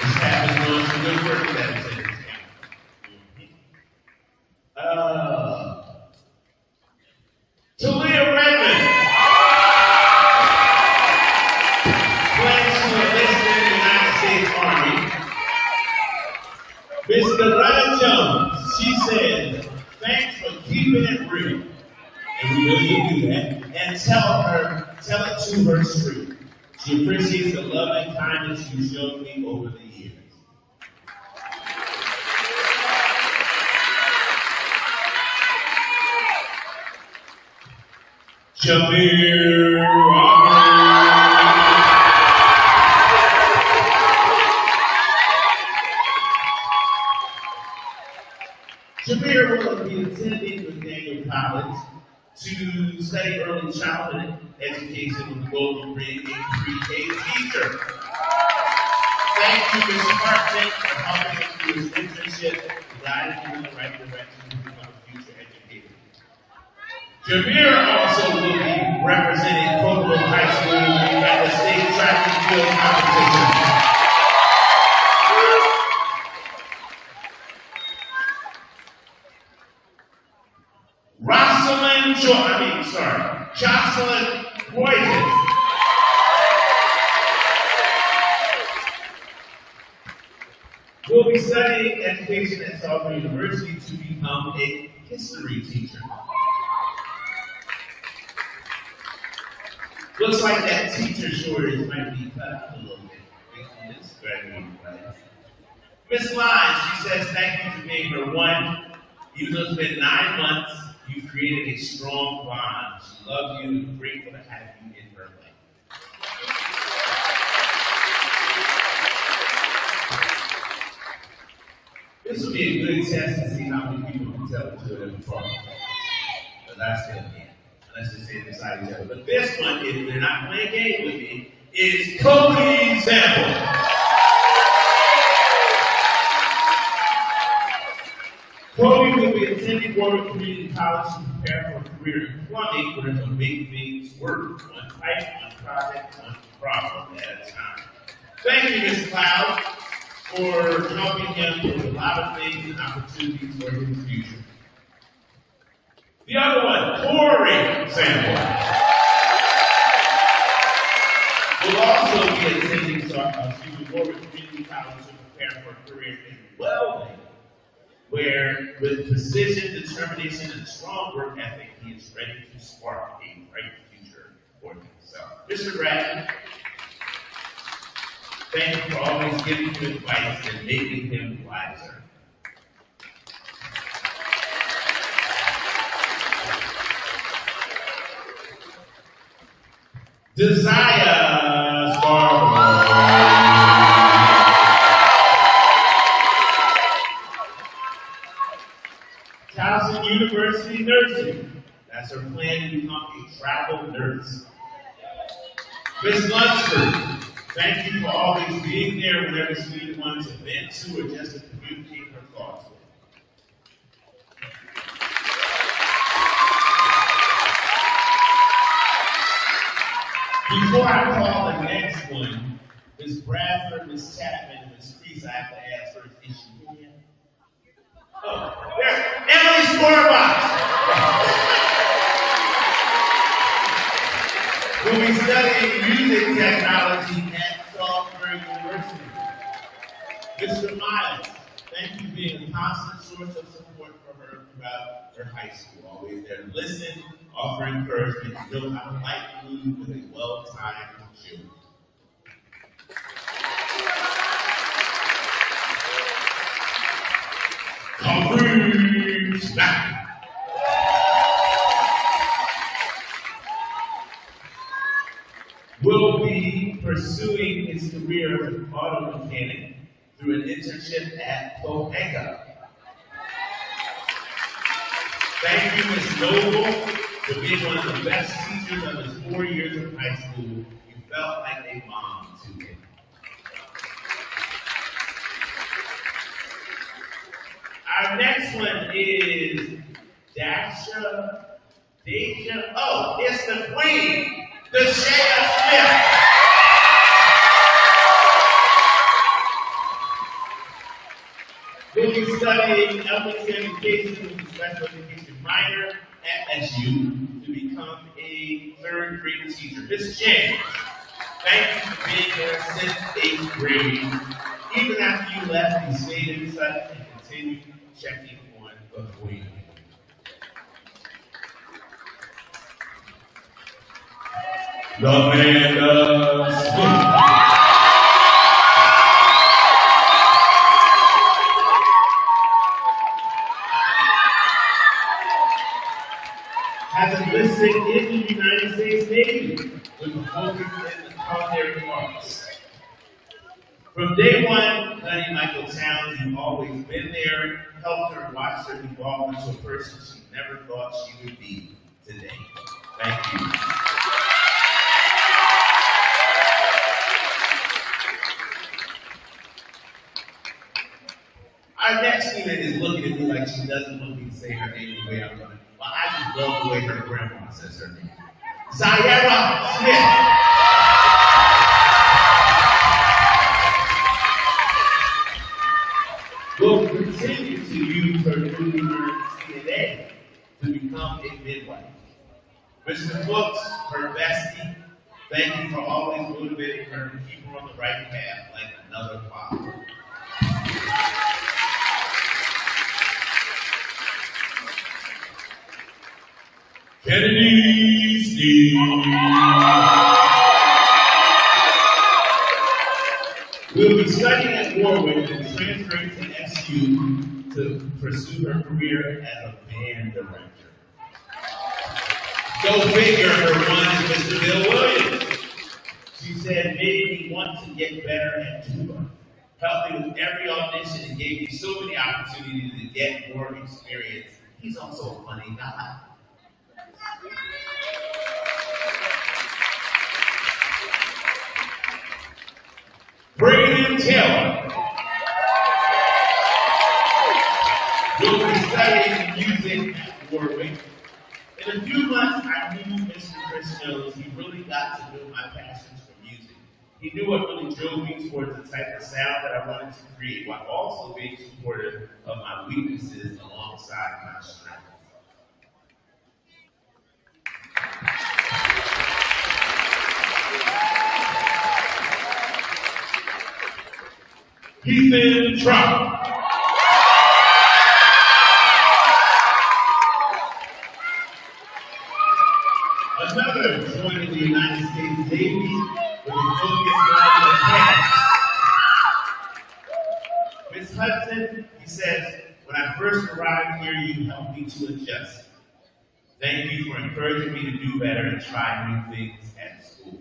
C: Miss Tackman doing some good work with that attendance count. Talia Redmond plans to enlist in the United States Army. Miss Loretta Jones, she said, thanks for keeping it real. And we know you do that. And tell it to her straight. She appreciates the love and kindness you showed me over the years. Jameer Jameer will be attending with Daniel College to study early childhood education with the goal of being a pre-K teacher. Thank you, Mr. Hartman, for helping us through his internship and guiding you in the right direction to become a future educator. Jameer also will be representing Pocomoke High School at the state track and field competition. Jocelyn Boyden. Will be studying education at Southern University to become a history teacher. Looks like that teacher shortage might be cut a little bit based on this graduating class. Miss Lyons, she says, thank you for being her one. Even though it's been 9 months, you've created a strong bond. She loves you and grateful to have you in her life. This will be a good test to see how many people can tell the two of them apart. But that's still me. Let's just say beside each other. But this one, if they're not playing games with me, is Cody Sample. Cody will be attending Warwick Community College to prepare for a career in plumbing where he'll make things work. One pipe, one project, one problem at a time. Thank you, Ms. Cloud, for helping him with a lot of things and opportunities for his future. The other one, Corey Sanborn, will also be attending Warwick Community College to prepare for a career in welding, where with precision, determination, and strong work ethic, he is ready to spark a bright future for himself. Mr. Bradley, thank you for always giving him advice and making him wiser. Desire Scarborough. Towson University Nursing. That's her plan to become a travel nurse. Ms. Lunsford, thank you for always being there whenever student wants to vent to or just to communicate her thoughts with. Before I call the next one, Ms. Bradford, Ms. Chapman, and Ms. Priest, I have to ask first, is she here? Oh, there's Emily Sporbox. Who is studying music technology at Salisbury University. Mr. Miles, thank you for being a constant source of support for her throughout her high school. Always there to listen, offer encouragement, and know how to light mood with a well-timed chew. Complete snap. Will be pursuing his career as an auto mechanic through an internship at Pocomoke. Thank you, Ms. Noble, for being one of the best teachers of his 4 years of high school. You felt like a mom to him. Our next one is Deja. Oh, it's the queen, Deshea Smith. We'll be studying elementary education with a special education minor at SU to become a third grade teacher. Ms. James, thank you for being there since 8th grade. Even after you left, you stayed in touch and continued checking on the queen. Amanda Smith. Has enlisted in the United States Navy with a focus in the culinary arts. From day one, Lenny Michael Towns, you've always been there, helped her, watched her evolve into a person she never thought she would be today. Thank you. Our next student is looking at me like she doesn't want me to say her name the way I'm going to. Well, I just love the way her grandma says her name. Zayera Smith. Will continue to use her newly learned CNA to become a midwife. Mr. Brooks, her bestie, thank you for always motivating her to keep her on the right path like another father. Kennedy Steve will be studying at Warwick and transferring to SU to pursue her career as a band director. Go figure, her one is Mr. Bill Williams. She said, made me want to get better at tuba. Helped me with every audition and gave me so many opportunities to get more experience. He's also a funny guy. Braden Taylor will be studying music at Warwick. In a few months, I knew Mr. Chris knows he really got to know my passions for music. He knew what really drove me towards the type of sound that I wanted to create, while also being supportive of my weaknesses alongside my strengths. Ethan Trump. Another joining the United States Navy with a focus on the past. Ms. Hudson, he says, when I first arrived here, you helped me to adjust. Thank you for encouraging me to do better and try new things at school.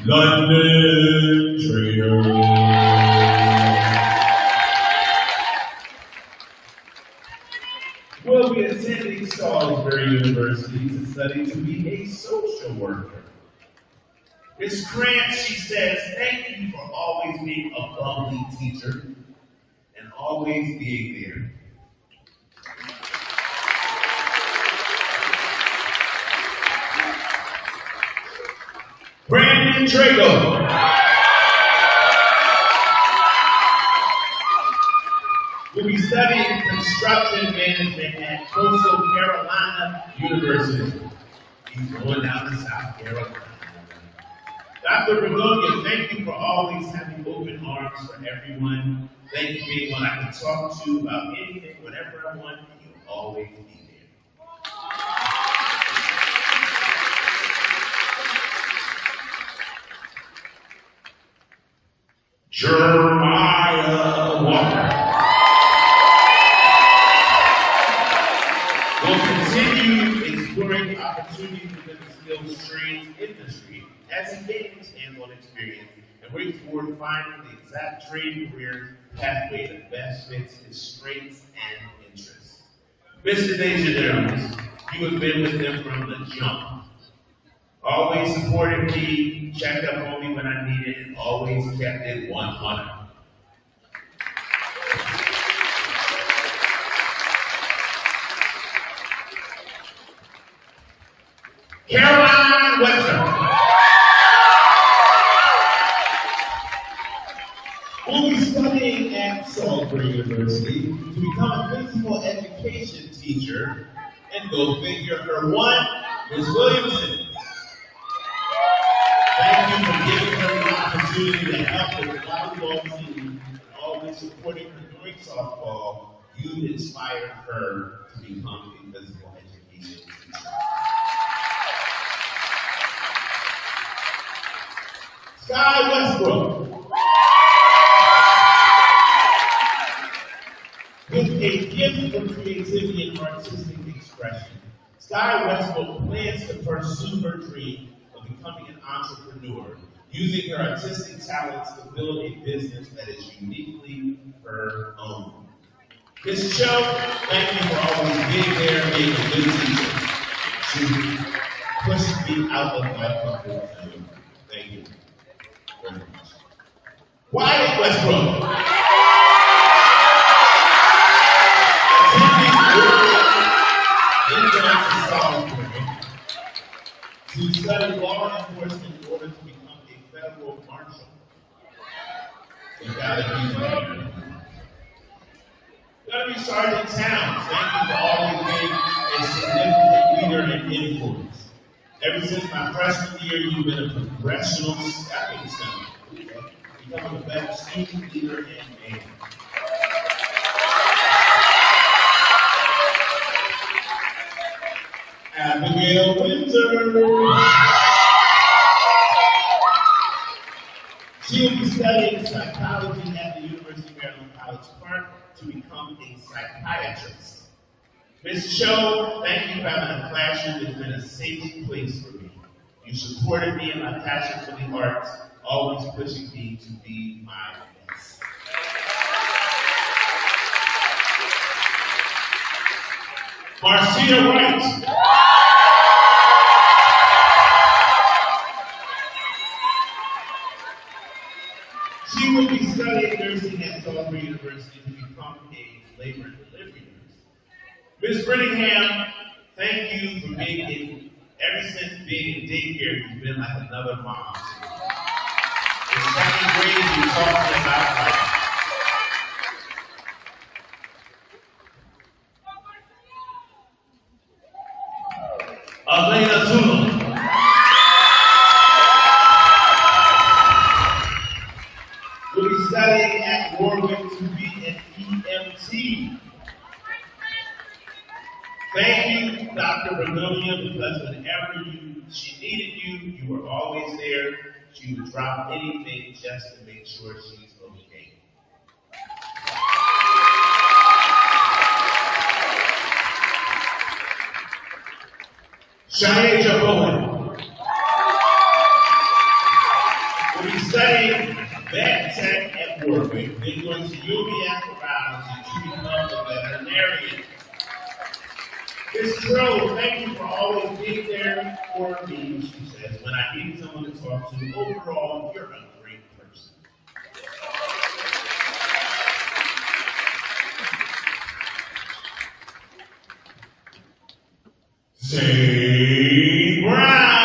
C: London Trader. Will be attending Salisbury University to study to be a social worker. Ms. Grant, she says, thank you for always being a bubbly teacher and always being there. Brandon Drago. Will be studying construction management at Coastal Carolina University. He's going down to South Carolina. Dr. Begonia, thank you for always having open arms for everyone. Thank you for being one I can talk to about anything, whatever I want, and you'll always be there. Jeremiah Walker. We'll continue exploring opportunities within the skills trades industry as he gains hands-on experience and works toward finding the exact trade career pathway that best fits his strengths and interests. Mr. Deja Jones, you have been with them from the jump. Always supported me, checked up on me when I needed, and always kept it 100. Caroline Webster. Will be studying at Salisbury University to become a physical education teacher, and go figure her one, Ms. Williamson. Thank you for giving her the opportunity to help with the volleyball team and always supporting her during softball. You inspired her to become a physical education teacher. Sky Westbrook. With a gift for creativity and artistic expression, Sky Westbrook plans to pursue her dream of becoming an entrepreneur, using her artistic talents to build a business that is uniquely her own. Ms. Cho, thank you for always being there, being a good teacher. She pushed me out of my comfort zone. Thank you very much. Wyatt Westbrook. To study law enforcement in order to become a federal marshal. You gotta be there. You gotta be Sergeant Towns. Thank you for always being a significant leader and influence. Ever since my freshman year, you've been a congressional stepping stone. Becoming a better student, leader, and man. Abigail Winter. She will be studying psychology at the University of Maryland College Park to become a psychiatrist. Ms. Cho, thank you for having a classroom that's been a safe place for me. You supported me in my passion for the arts, always pushing me to be my best. Marcia Wright. She will be studying nursing at Salisbury University to become a labor and delivery nurse. Ms. Brittingham, Thank you for being ever since being in daycare, you've been like another mom. In second grade, you taught me about life. Elena Zulu. Will be studying at Warwick to be an EMT. Thank you, Dr. Bergonia, because whenever she needed you, you were always there. She would drop anything just to make sure she's okay. Shania Bowen will be studying vet tech at Warwick, then going to UBS Around to become a veterinarian. Ms. True, thank you for always being there for me, she says, when I need someone to talk to. Overall, you're a great person. Zane Brown.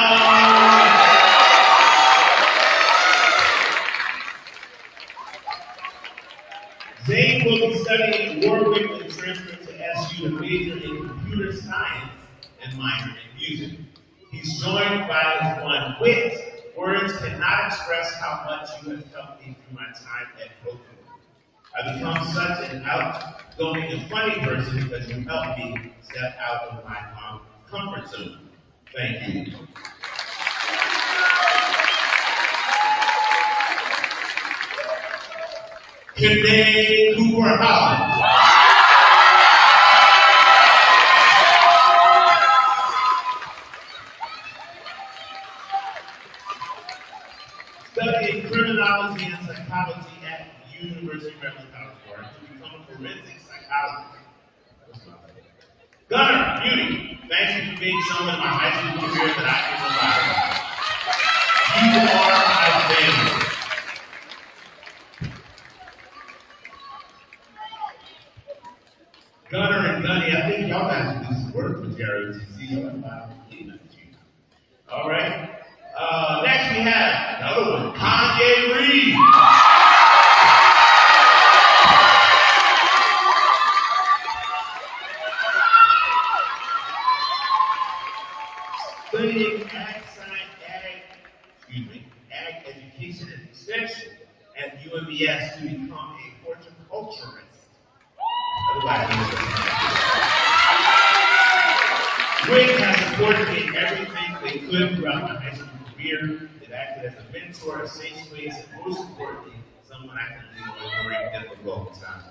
C: Zane will be studying Warwick and transferring to SU to major in computer science and minor in music. He's joined by his one wit. Words cannot express how much you have helped me through my time at Pocomoke. I've become such an outgoing and funny person because you helped me step out of my comfort zone. Thank you. Kennedy Cooper Holland. Studying criminology and psychology at the University of Maryland, California to become a forensic psychologist. Gunnar Beauty, thank you for being someone in my high school career that I can remember. You are my family. Gunnar and Gunny, I think y'all guys do some work for JROTC. All right. Next we have another one, Kanye Reed. Studying ag education and extension at UMBS to become a horticulturist. Wade has supported me in everything they could throughout my high school career. They've acted as a mentor, a safe space, and most importantly, someone I can lean on during difficult times.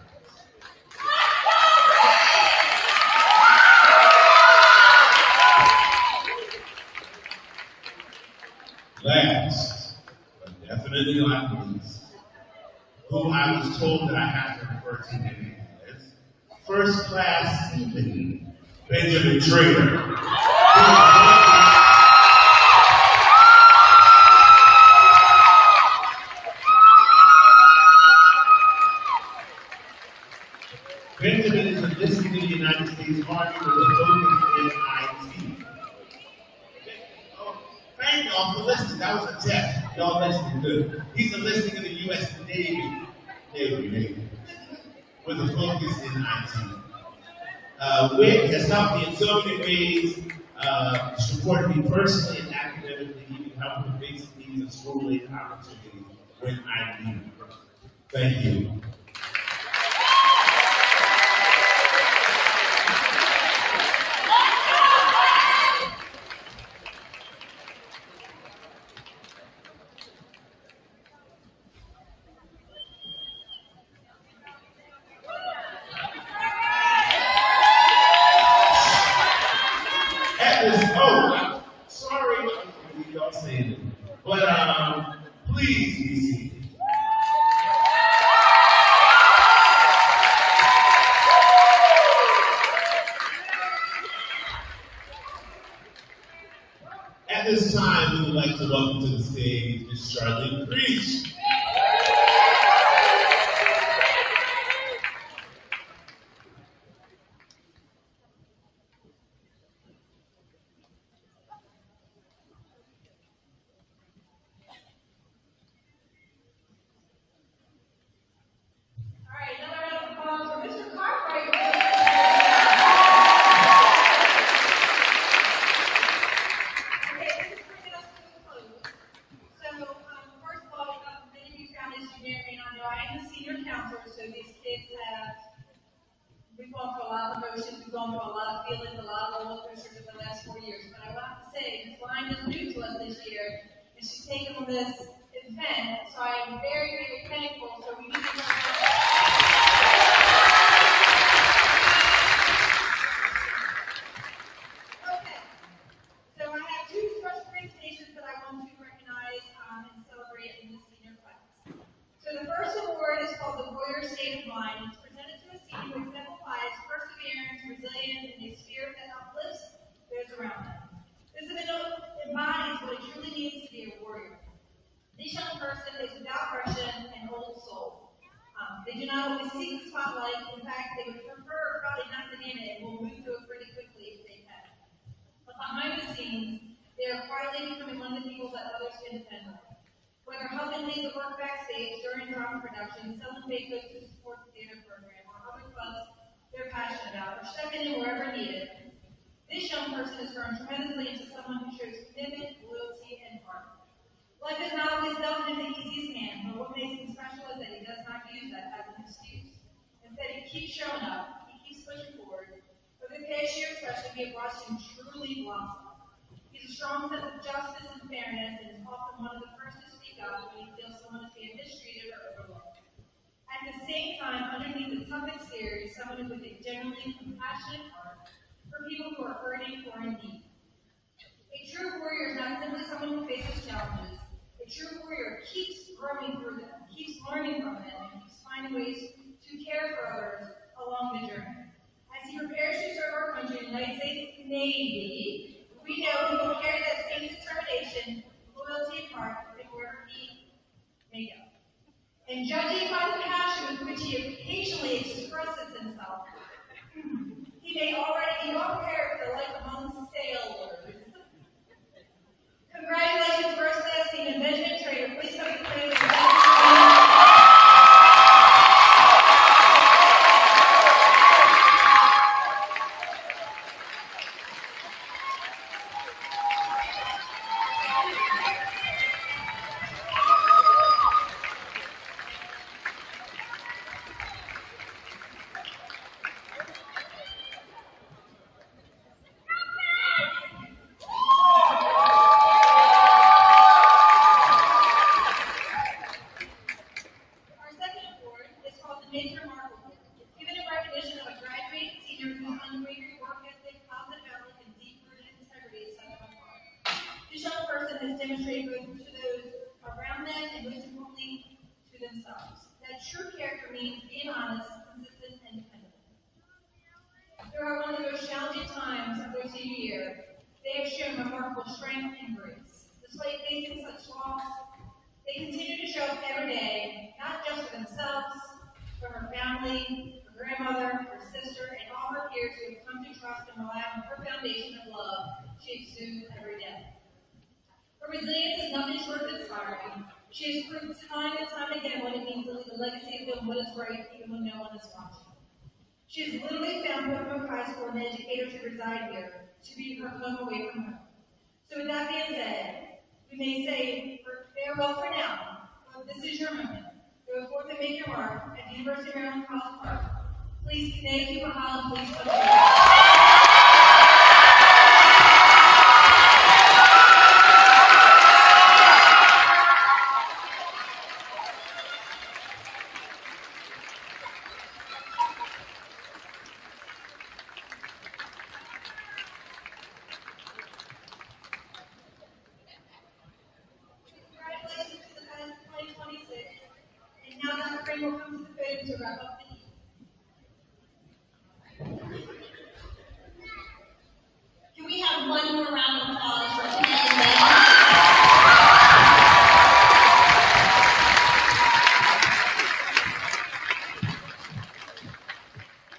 C: Last, but definitely not least, whom I was told that I have to refer to him as First Class Stephen Benjamin Trader. Benjamin is enlisted in the United States Army with a focus in IT. Thank y'all for listening. That was a test. Y'all listening good. He's enlisting in the U.S. Navy. With a focus in IT. Wick has helped me in so many ways, supported me personally and academically, even helped with basic needs and school-related opportunities when I need them. Thank you. Please be seated. At this time, we would like to welcome to the stage Ms. Charlene Creech.
A: emotions. We've gone through a lot of feelings, a lot of roller coasters over the last 4 years. But I want to say, Ms. Line is new to us this year, and she's taken on this event. So I am very, very thankful. So we need to know. Okay. So I have two special presentations that I want to recognize and celebrate in this senior class. So the first award is called the Warrior State of Mind. It's presented to a senior who exemplifies perseverance, resilience, and a spirit that uplifts those around them. This individual embodies what it truly means to be a warrior. This young person is without aggression and old soul. They do not always seek the spotlight. In fact, they would prefer probably not to name it and will move to it pretty quickly if they can. But behind the scenes, they are quietly becoming one of the people that others can depend on. Whether helping lead the work backstage during drama production, selling baked goods to support the theater program, or other clubs they're passionate about, or stepping in wherever needed, this young person has grown tremendously into someone who shows commitment, loyalty, and heart. Life is not always dealt in the easiest hand, but what makes him special is that he does not use that as an excuse. Instead, he keeps showing up, he keeps pushing forward. Over the past year especially, we have watched him truly blossom. He's a strong sense of justice and fairness, and is often one of the first to speak up when he feels someone is being mistreated or overlooked. At the same time, underneath the tough exterior is someone with a genuinely compassionate heart for people who are hurting or in need. A true warrior is not simply someone who faces challenges. A true warrior keeps growing through them, keeps learning from them, and keeps finding ways to care for others along the journey. As he prepares to serve our country in the United States Navy, we know he will carry that same determination, loyalty, and heart wherever he may go. And judging by the passion with which he occasionally expresses himself, he may already be well prepared for life among sailors. Congratulations, First Class Seaman Benjamin Trader. Please come to the podium. Her resilience is nothing short of inspiring. She has proved time and time again what it means to leave a legacy of doing what is right even when no one is watching. She has literally found Pocomoke High School and educators who reside here to be her home away from home. So with that being said, we may say farewell for now, but this is your moment. Go forth and make your mark at the University of Maryland College Park. Please connect you behind, please come will come to the podium to wrap up the evening. Can we have one more round of applause for today's event?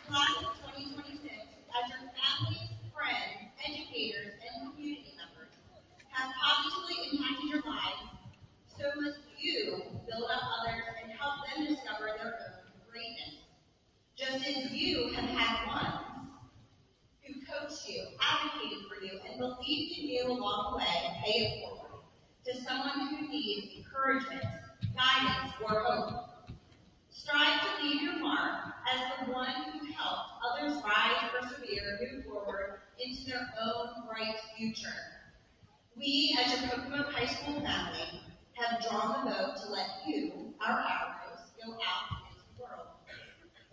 A: Class of 2026, as your families, friends, educators, and community members have positively impacted your lives, so must you build up others and help them discover their own greatness. Just as you have had ones who coached you, advocated for you, and believed in you along the way and pay it forward to someone who needs encouragement, guidance, or hope. Strive to leave your mark as the one who helped others rise or their own bright future. We, as your Pocomoke High School family, have drawn the vote to let you, our arrows, go out into the world.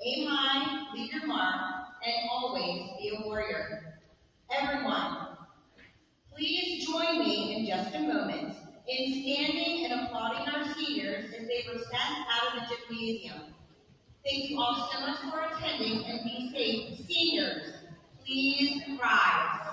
A: Aim high, leave your mark, and always be a warrior. Everyone, please join me in just a moment in standing and applauding our seniors as they were sent out of the gymnasium. Thank you all so much for attending, and be safe. Seniors, please rise.